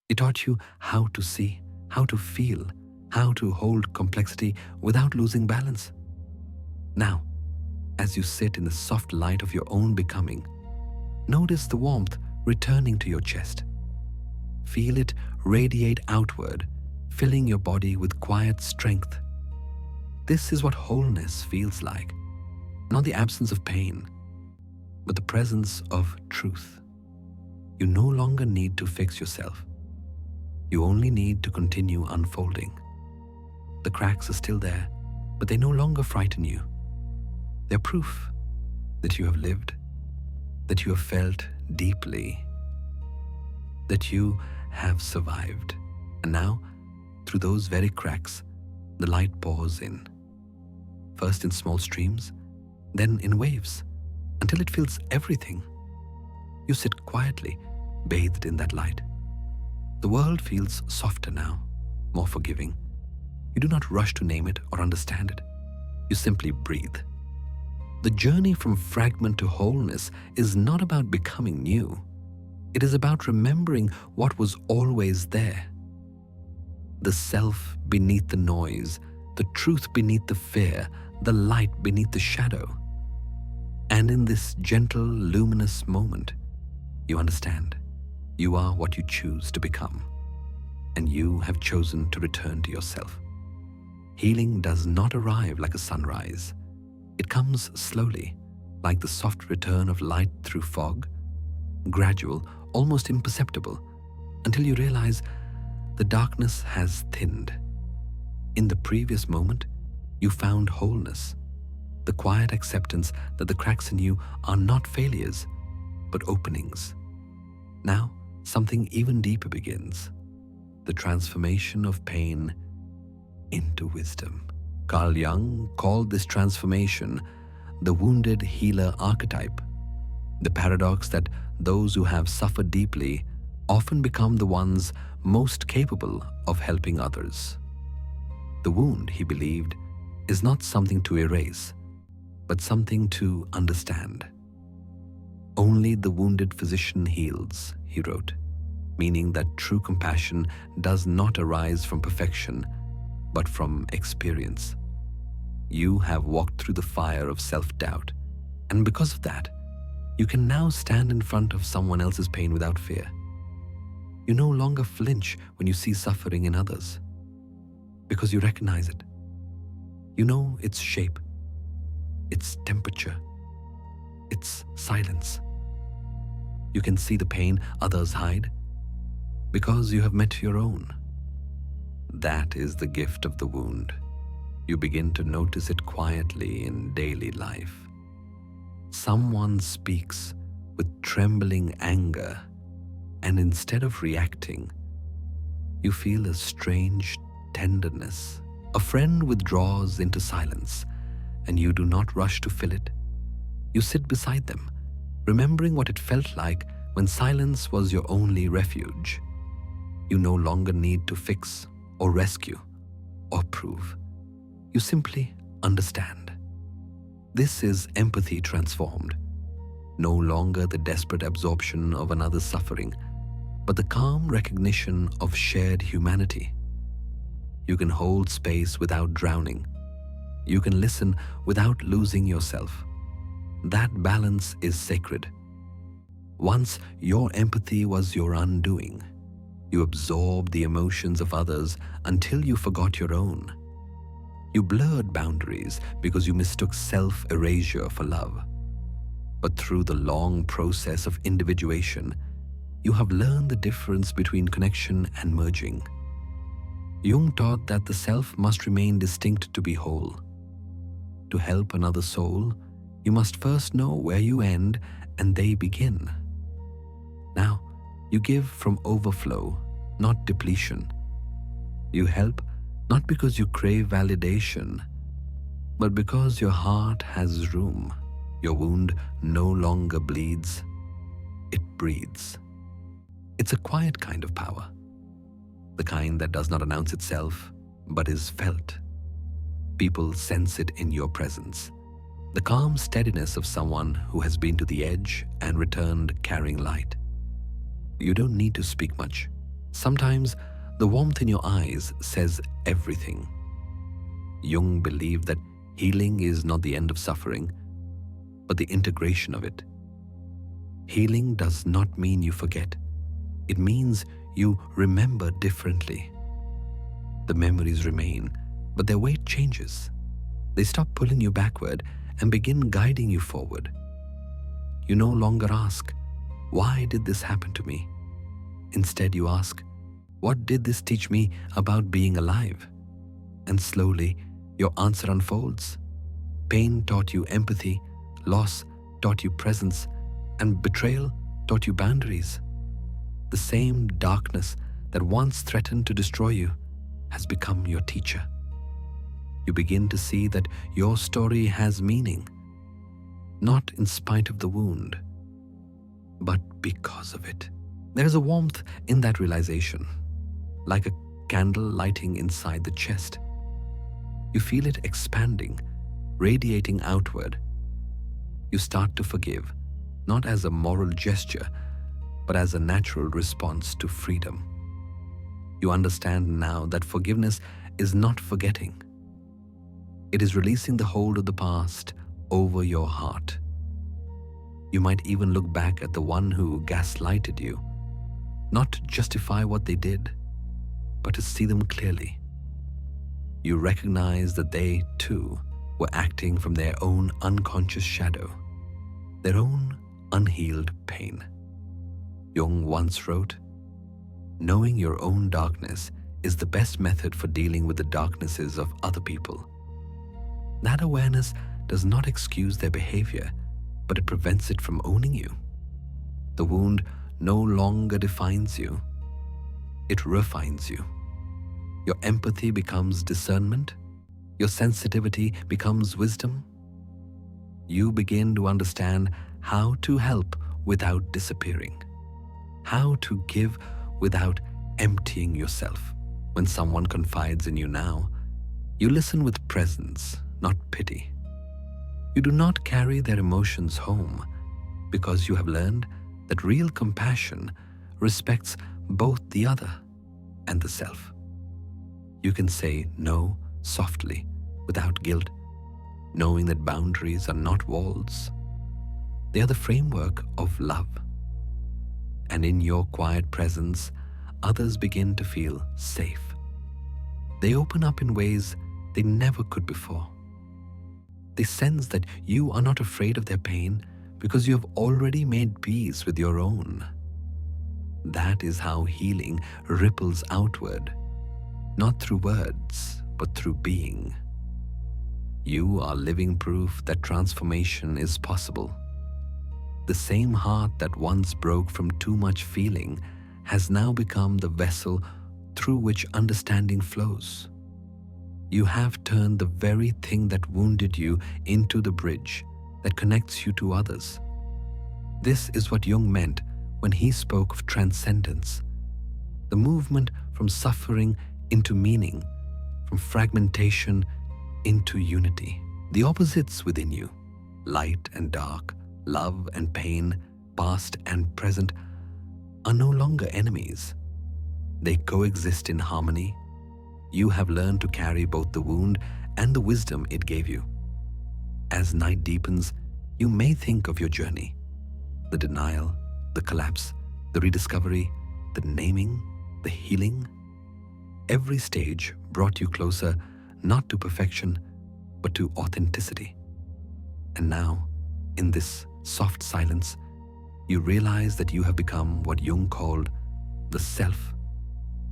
It taught you how to see, how to feel, how to hold complexity without losing balance. Now, as you sit in the soft light of your own becoming, notice the warmth returning to your chest. Feel it radiate outward, filling your body with quiet strength. This is what wholeness feels like. Not the absence of pain, but the presence of truth. You no longer need to fix yourself. You only need to continue unfolding. The cracks are still there, but they no longer frighten you. They're proof that you have lived, that you have felt deeply, that you have survived. And now, through those very cracks, the light pours in. First in small streams, then in waves, until it fills everything. You sit quietly, bathed in that light. The world feels softer now, more forgiving. You do not rush to name it or understand it. You simply breathe. The journey from fragment to wholeness is not about becoming new. It is about remembering what was always there. The self beneath the noise, the truth beneath the fear, the light beneath the shadow. And in this gentle, luminous moment, you understand. You are what you choose to become, and you have chosen to return to yourself. Healing does not arrive like a sunrise. It comes slowly, like the soft return of light through fog, gradual, almost imperceptible, until you realize the darkness has thinned. In the previous moment, you found wholeness, the quiet acceptance that the cracks in you are not failures, but openings. Now, something even deeper begins, the transformation of pain into wisdom. Carl Jung called this transformation the wounded healer archetype, the paradox that those who have suffered deeply often become the ones most capable of helping others. The wound, he believed, is not something to erase, but something to understand. Only the wounded physician heals, he wrote, meaning that true compassion does not arise from perfection, but from experience. You have walked through the fire of self-doubt, and because of that, you can now stand in front of someone else's pain without fear. You no longer flinch when you see suffering in others, because you recognize it. You know its shape, its temperature, its silence. You can see the pain others hide, because you have met your own. That is the gift of the wound. You begin to notice it quietly in daily life. Someone speaks with trembling anger, and instead of reacting, you feel a strange tenderness. A friend withdraws into silence, and you do not rush to fill it. You sit beside them, remembering what it felt like when silence was your only refuge. You no longer need to fix or rescue or prove. You simply understand. This is empathy transformed. No longer the desperate absorption of another's suffering, but the calm recognition of shared humanity. You can hold space without drowning, You can listen without losing yourself. That balance is sacred. Once your empathy was your undoing. You absorbed the emotions of others until you forgot your own. You blurred boundaries because you mistook self-erasure for love. But through the long process of individuation, you have learned the difference between connection and merging. Jung taught that the self must remain distinct to be whole. To help another soul, you must first know where you end and they begin. Now, you give from overflow, not depletion. You help not because you crave validation, but because your heart has room. Your wound no longer bleeds, it breathes. It's a quiet kind of power, the kind that does not announce itself, but is felt. People sense it in your presence. The calm steadiness of someone who has been to the edge and returned carrying light. You don't need to speak much. Sometimes the warmth in your eyes says everything. Jung believed that healing is not the end of suffering, but the integration of it. Healing does not mean you forget. It means you remember differently. The memories remain, but their weight changes. They stop pulling you backward and begin guiding you forward. You no longer ask, "Why did this happen to me?" Instead, you ask, "What did this teach me about being alive?" And slowly, your answer unfolds. Pain taught you empathy, loss taught you presence, and betrayal taught you boundaries. The same darkness that once threatened to destroy you has become your teacher. You begin to see that your story has meaning, not in spite of the wound, but because of it. There is a warmth in that realization, like a candle lighting inside the chest. You feel it expanding, radiating outward. You start to forgive, not as a moral gesture, but as a natural response to freedom. You understand now that forgiveness is not forgetting. It is releasing the hold of the past over your heart. You might even look back at the one who gaslighted you, not to justify what they did, but to see them clearly. You recognize that they, too, were acting from their own unconscious shadow, their own unhealed pain. Jung once wrote, "Knowing your own darkness is the best method for dealing with the darknesses of other people." That awareness does not excuse their behavior, but it prevents it from owning you. The wound no longer defines you. It refines you. Your empathy becomes discernment. Your sensitivity becomes wisdom. You begin to understand how to help without disappearing, how to give without emptying yourself. When someone confides in you now, you listen with presence, not pity. You do not carry their emotions home because you have learned that real compassion respects both the other and the self. You can say no softly, without guilt, knowing that boundaries are not walls. They are the framework of love. And in your quiet presence, others begin to feel safe. They open up in ways they never could before. They sense that you are not afraid of their pain because you have already made peace with your own. That is how healing ripples outward, not through words, but through being. You are living proof that transformation is possible. The same heart that once broke from too much feeling has now become the vessel through which understanding flows. You have turned the very thing that wounded you into the bridge that connects you to others. This is what Jung meant when he spoke of transcendence, the movement from suffering into meaning, from fragmentation into unity. The opposites within you, light and dark, love and pain, past and present, are no longer enemies. They coexist in harmony. You have learned to carry both the wound and the wisdom it gave you. As night deepens, you may think of your journey, the denial, the collapse, the rediscovery, the naming, the healing. Every stage brought you closer, not to perfection, but to authenticity. And now, in this soft silence, you realize that you have become what Jung called the self,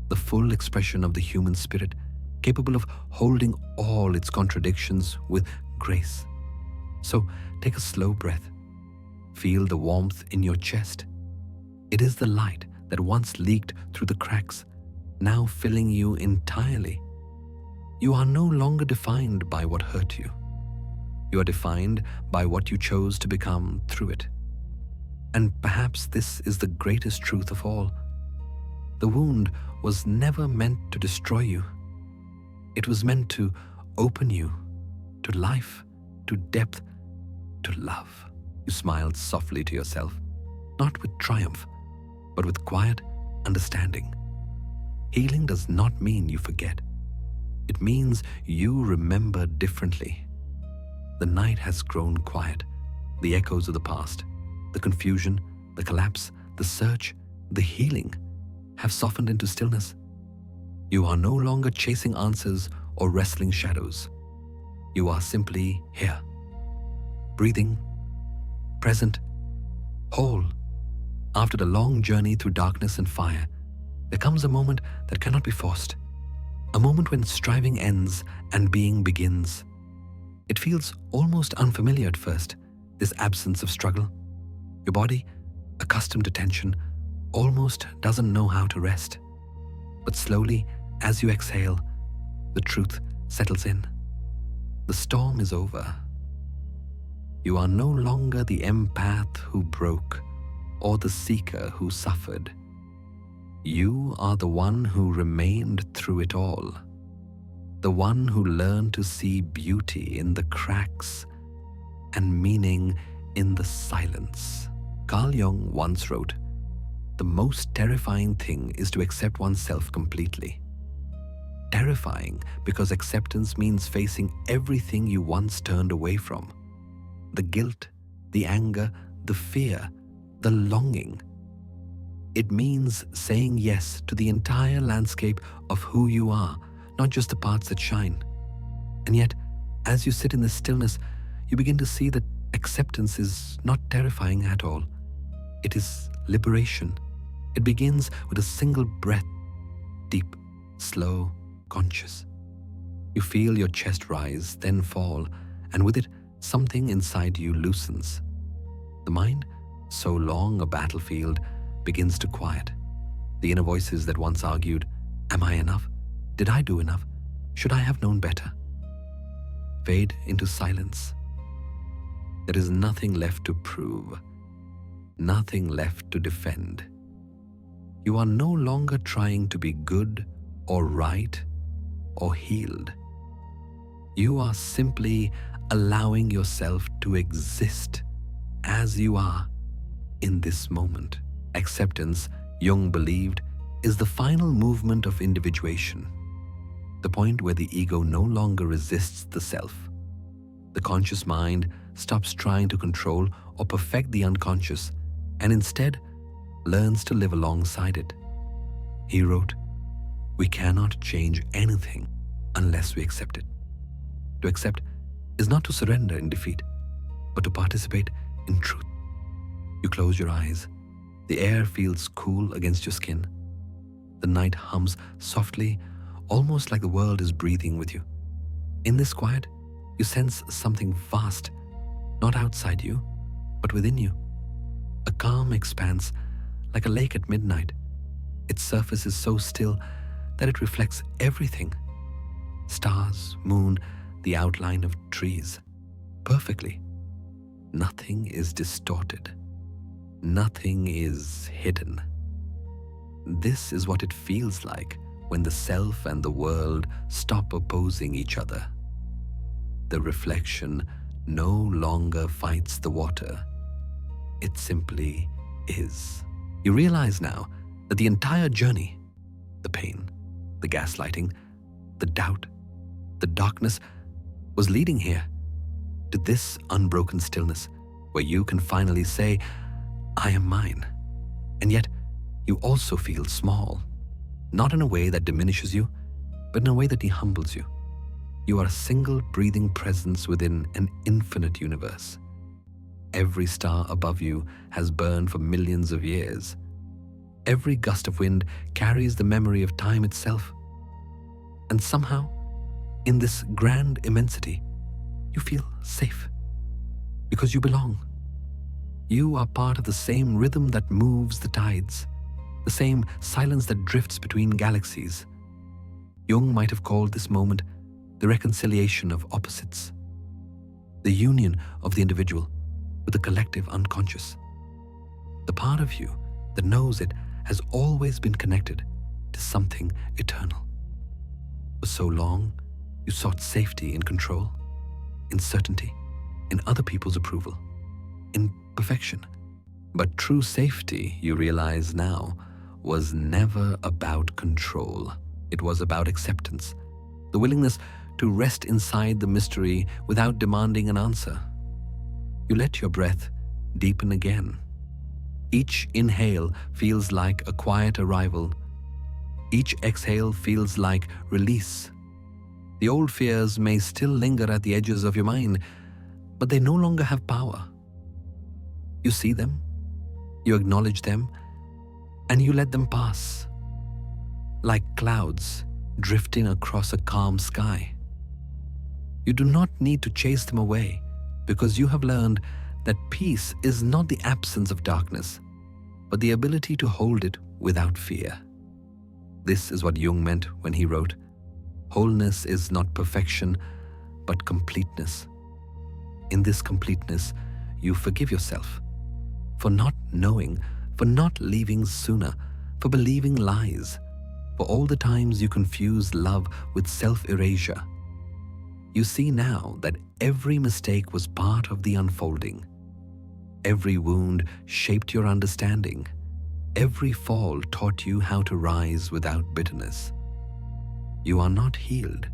the full expression of the human spirit, capable of holding all its contradictions with grace. So take a slow breath. Feel the warmth in your chest. It is the light that once leaked through the cracks, now filling you entirely. You are no longer defined by what hurt you. You are defined by what you chose to become through it. And perhaps this is the greatest truth of all. The wound was never meant to destroy you. It was meant to open you to life, to depth, to love. You smiled softly to yourself, not with triumph, but with quiet understanding. Healing does not mean you forget. It means you remember differently. The night has grown quiet. The echoes of the past, the confusion, the collapse, the search, the healing have softened into stillness. You are no longer chasing answers or wrestling shadows. You are simply here, breathing, present, whole. After the long journey through darkness and fire, there comes a moment that cannot be forced. A moment when striving ends and being begins. It feels almost unfamiliar at first, this absence of struggle. Your body, accustomed to tension, almost doesn't know how to rest. But slowly, as you exhale, the truth settles in. The storm is over. You are no longer the empath who broke or the seeker who suffered. You are the one who remained through it all. The one who learned to see beauty in the cracks and meaning in the silence. Carl Jung once wrote, "The most terrifying thing is to accept oneself completely." Terrifying because acceptance means facing everything you once turned away from. The guilt, the anger, the fear, the longing. It means saying yes to the entire landscape of who you are, not just the parts that shine. And yet, as you sit in the stillness, you begin to see that acceptance is not terrifying at all. It is liberation. It begins with a single breath, deep, slow, conscious. You feel your chest rise, then fall, and with it, something inside you loosens. The mind, so long a battlefield, begins to quiet. The inner voices that once argued, "Am I enough? Did I do enough? Should I have known better?" fade into silence. There is nothing left to prove, nothing left to defend. You are no longer trying to be good or right or healed. You are simply allowing yourself to exist as you are in this moment. Acceptance, Jung believed, is the final movement of individuation, the point where the ego no longer resists the self. The conscious mind stops trying to control or perfect the unconscious and instead learns to live alongside it. He wrote, "We cannot change anything unless we accept it." To accept is not to surrender in defeat, but to participate in truth. You close your eyes. The air feels cool against your skin. The night hums softly, almost like the world is breathing with you. In this quiet, you sense something vast, not outside you, but within you. A calm expanse, like a lake at midnight. Its surface is so still that it reflects everything. Stars, moon, the outline of trees, perfectly. Nothing is distorted. Nothing is hidden. This is what it feels like when the self and the world stop opposing each other. The reflection no longer fights the water. It simply is. You realize now that the entire journey, the pain, the gaslighting, the doubt, the darkness, was leading here, to this unbroken stillness where you can finally say, I am mine. And yet, you also feel small, not in a way that diminishes you, but in a way that humbles you. You are a single breathing presence within an infinite universe. Every star above you has burned for millions of years. Every gust of wind carries the memory of time itself. And somehow, in this grand immensity, you feel safe because you belong. You are part of the same rhythm that moves the tides, the same silence that drifts between galaxies. Jung might have called this moment the reconciliation of opposites, the union of the individual with the collective unconscious. The part of you that knows it has always been connected to something eternal. For so long, you sought safety in control, in certainty, in other people's approval, in perfection. But true safety, you realize now, was never about control. It was about acceptance, the willingness to rest inside the mystery without demanding an answer. You let your breath deepen again. Each inhale feels like a quiet arrival. Each exhale feels like release. The old fears may still linger at the edges of your mind, but they no longer have power. You see them, you acknowledge them, and you let them pass, like clouds drifting across a calm sky. You do not need to chase them away, because you have learned that peace is not the absence of darkness, but the ability to hold it without fear. This is what Jung meant when he wrote, "Wholeness is not perfection, but completeness." In this completeness, you forgive yourself for not knowing, for not leaving sooner, for believing lies, for all the times you confused love with self-erasure. You see now that every mistake was part of the unfolding. Every wound shaped your understanding. Every fall taught you how to rise without bitterness. You are not healed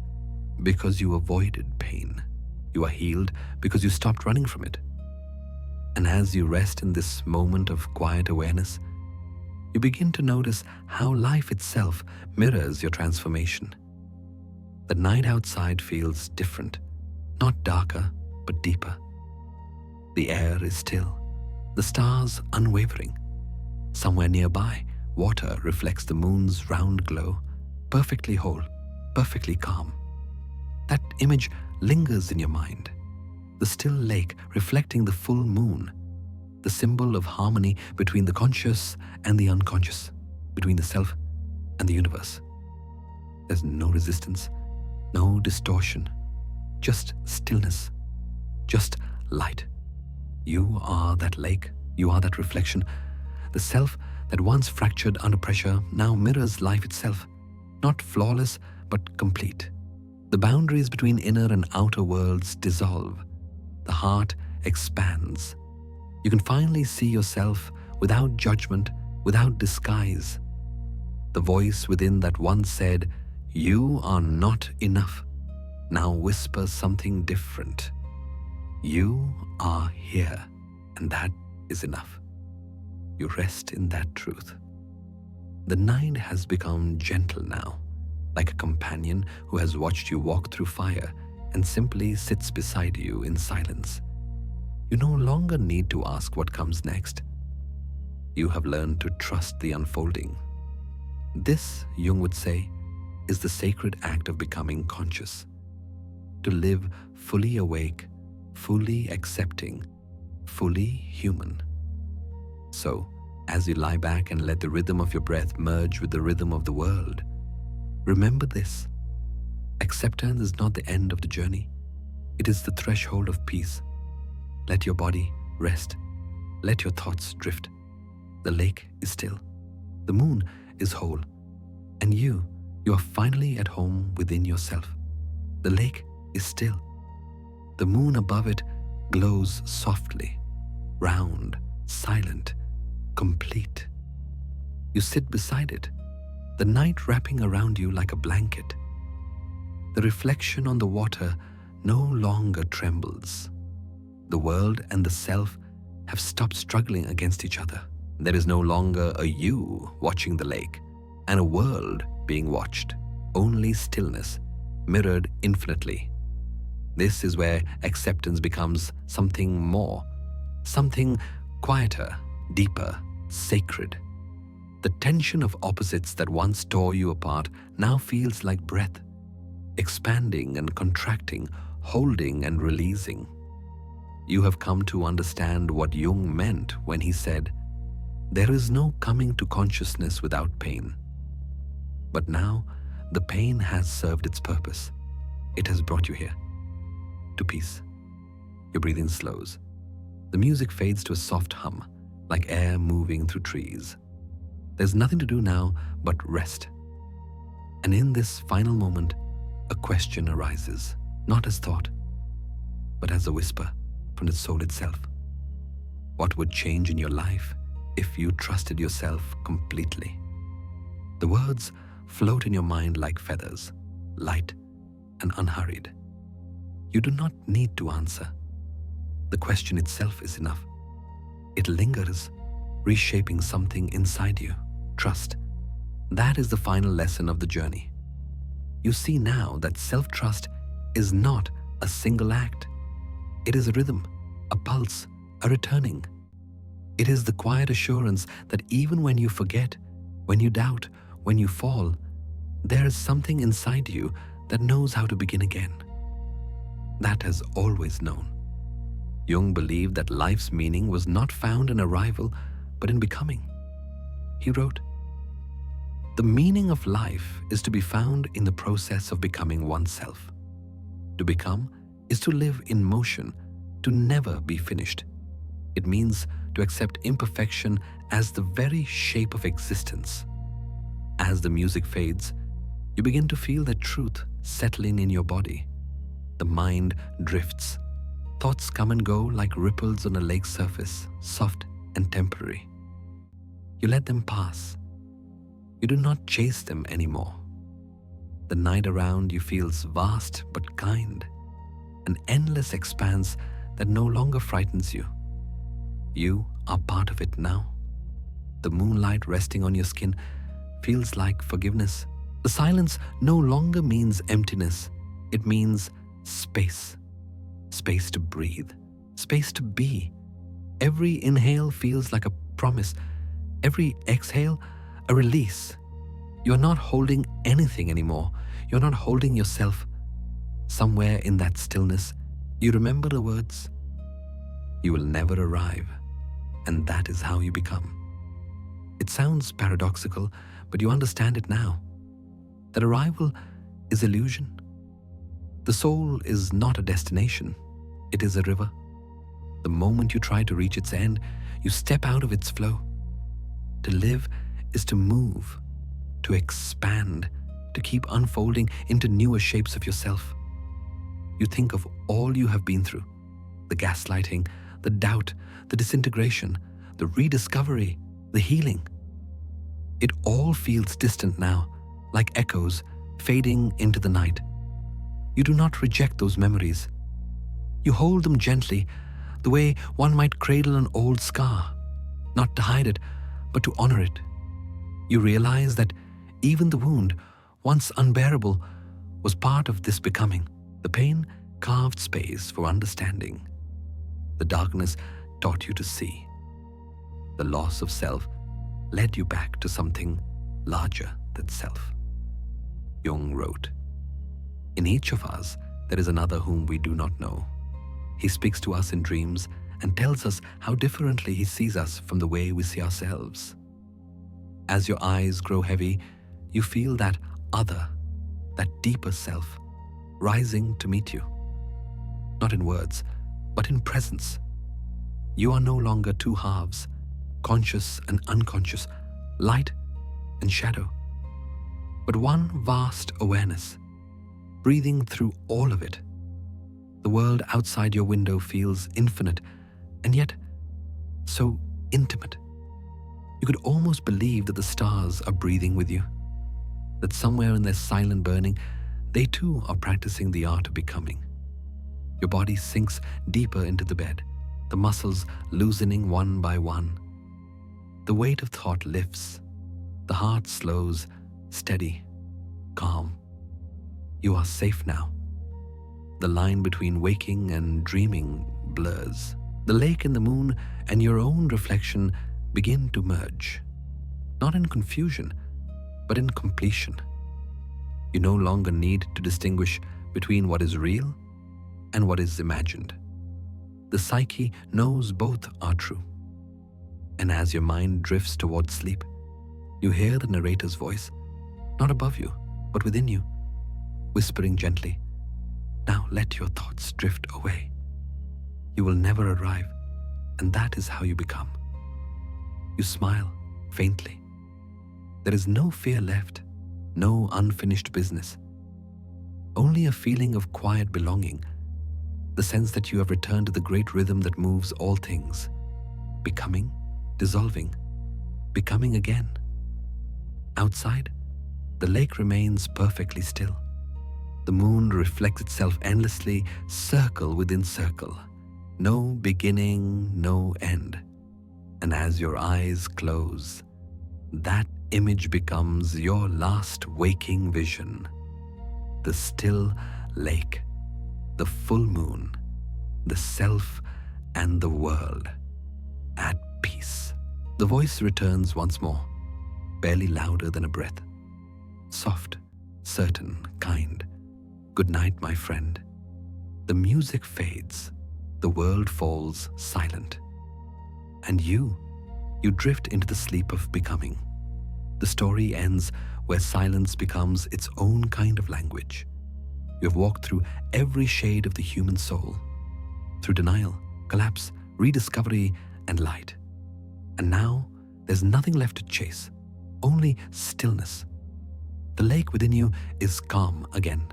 because you avoided pain. You are healed because you stopped running from it. And as you rest in this moment of quiet awareness, you begin to notice how life itself mirrors your transformation. The night outside feels different, not darker, but deeper. The air is still, the stars unwavering. Somewhere nearby, water reflects the moon's round glow, perfectly whole, perfectly calm. That image lingers in your mind. The still lake reflecting the full moon, the symbol of harmony between the conscious and the unconscious, between the self and the universe. There's no resistance, no distortion, just stillness, just light. You are that lake, you are that reflection. The self that once fractured under pressure now mirrors life itself, not flawless but complete. The boundaries between inner and outer worlds dissolve. The heart expands. You can finally see yourself without judgment, without disguise. The voice within that once said, "You are not enough," now whispers something different. You are here, and that is enough. You rest in that truth. The night has become gentle now, like a companion who has watched you walk through fire and simply sits beside you in silence. You no longer need to ask what comes next. You have learned to trust the unfolding. This, Jung would say, is the sacred act of becoming conscious. To live fully awake, fully accepting, fully human. So, as you lie back and let the rhythm of your breath merge with the rhythm of the world, remember this. Acceptance is not the end of the journey. It is the threshold of peace. Let your body rest. Let your thoughts drift. The lake is still. The moon is whole. And you are finally at home within yourself. The lake is still. The moon above it glows softly, round, silent, complete. You sit beside it, the night wrapping around you like a blanket. The reflection on the water no longer trembles. The world and the self have stopped struggling against each other. There is no longer a you watching the lake and a world being watched, only stillness, mirrored infinitely. This is where acceptance becomes something more, something quieter, deeper, sacred. The tension of opposites that once tore you apart now feels like breath, expanding and contracting, holding and releasing. You have come to understand what Jung meant when he said, "There is no coming to consciousness without pain." But now, the pain has served its purpose. It has brought you here, to peace. Your breathing slows. The music fades to a soft hum, like air moving through trees. There's nothing to do now but rest. And in this final moment, a question arises, not as thought, but as a whisper from the soul itself. What would change in your life if you trusted yourself completely? The words float in your mind like feathers, light and unhurried. You do not need to answer. The question itself is enough. It lingers, reshaping something inside you. Trust. That is the final lesson of the journey. You see now that self-trust is not a single act. It is a rhythm, a pulse, a returning. It is the quiet assurance that even when you forget, when you doubt, when you fall, there is something inside you that knows how to begin again. That has always known. Jung believed that life's meaning was not found in arrival, but in becoming. He wrote, "The meaning of life is to be found in the process of becoming oneself. To become is to live in motion, to never be finished. It means to accept imperfection as the very shape of existence. As the music fades, you begin to feel the truth settling in your body. The mind drifts. Thoughts come and go like ripples on a lake surface, soft and temporary. You let them pass. You do not chase them anymore. The night around you feels vast but kind, an endless expanse that no longer frightens you. You are part of it now. The moonlight resting on your skin feels like forgiveness. The silence no longer means emptiness. It means space. Space to breathe. Space to be. Every inhale feels like a promise. Every exhale, a release. You are not holding anything anymore. You're not holding yourself. Somewhere in that stillness, you remember the words, "You will never arrive," and that is how you become. It sounds paradoxical, but you understand it now. That arrival is illusion. The soul is not a destination. It is a river. The moment you try to reach its end, you step out of its flow. To live is to move, to expand, to keep unfolding into newer shapes of yourself. You think of all you have been through, the gaslighting, the doubt, the disintegration, the rediscovery, the healing. It all feels distant now, like echoes fading into the night. You do not reject those memories. You hold them gently, the way one might cradle an old scar, not to hide it, but to honor it. You realize that even the wound, once unbearable, was part of this becoming. The pain carved space for understanding. The darkness taught you to see. The loss of self led you back to something larger than self. Jung wrote, "In each of us, there is another whom we do not know. He speaks to us in dreams and tells us how differently he sees us from the way we see ourselves. As your eyes grow heavy, you feel that other, that deeper self, rising to meet you. Not in words, but in presence. You are no longer two halves, conscious and unconscious, light and shadow, but one vast awareness, breathing through all of it. The world outside your window feels infinite and yet so intimate. You could almost believe that the stars are breathing with you, that somewhere in their silent burning, they too are practicing the art of becoming. Your body sinks deeper into the bed, the muscles loosening one by one. The weight of thought lifts. The heart slows, steady, calm. You are safe now. The line between waking and dreaming blurs. The lake and the moon and your own reflection begin to merge, not in confusion, but in completion. You no longer need to distinguish between what is real and what is imagined. The psyche knows both are true. And as your mind drifts towards sleep, you hear the narrator's voice, not above you, but within you, whispering gently, "Now let your thoughts drift away. You will never arrive, and that is how you become." You smile faintly. There is no fear left, no unfinished business. Only a feeling of quiet belonging, the sense that you have returned to the great rhythm that moves all things, becoming, dissolving, becoming again. Outside, the lake remains perfectly still. The moon reflects itself endlessly, circle within circle. No beginning, no end. And as your eyes close, that image becomes your last waking vision. The still lake, the full moon, the self and the world at peace. The voice returns once more, barely louder than a breath. Soft, certain, kind. "Good night, my friend." The music fades. The world falls silent. And you drift into the sleep of becoming. The story ends where silence becomes its own kind of language. You have walked through every shade of the human soul, through denial, collapse, rediscovery, and light. And now there's nothing left to chase, only stillness. The lake within you is calm again.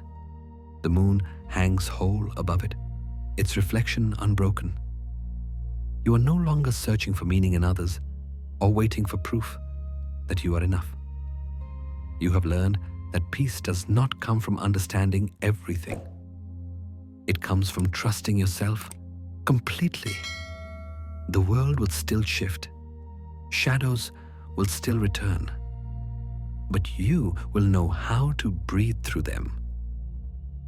The moon hangs whole above it, its reflection unbroken. You are no longer searching for meaning in others or waiting for proof that you are enough. You have learned that peace does not come from understanding everything. It comes from trusting yourself completely. The world will still shift. Shadows will still return. But you will know how to breathe through them.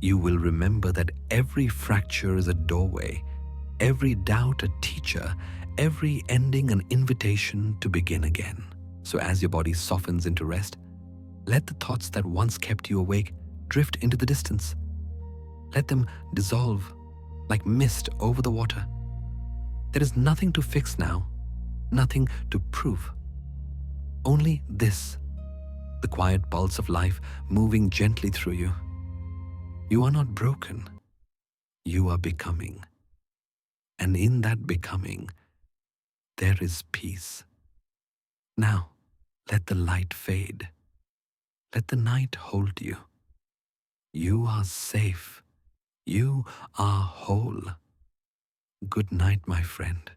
You will remember that every fracture is a doorway, every doubt a teacher, every ending an invitation to begin again. So as your body softens into rest, let the thoughts that once kept you awake drift into the distance. Let them dissolve like mist over the water. There is nothing to fix now, nothing to prove. Only this, the quiet pulse of life moving gently through you. You are not broken. You are becoming. And in that becoming, there is peace. Now, let the light fade. Let the night hold you. You are safe. You are whole. Good night, my friend.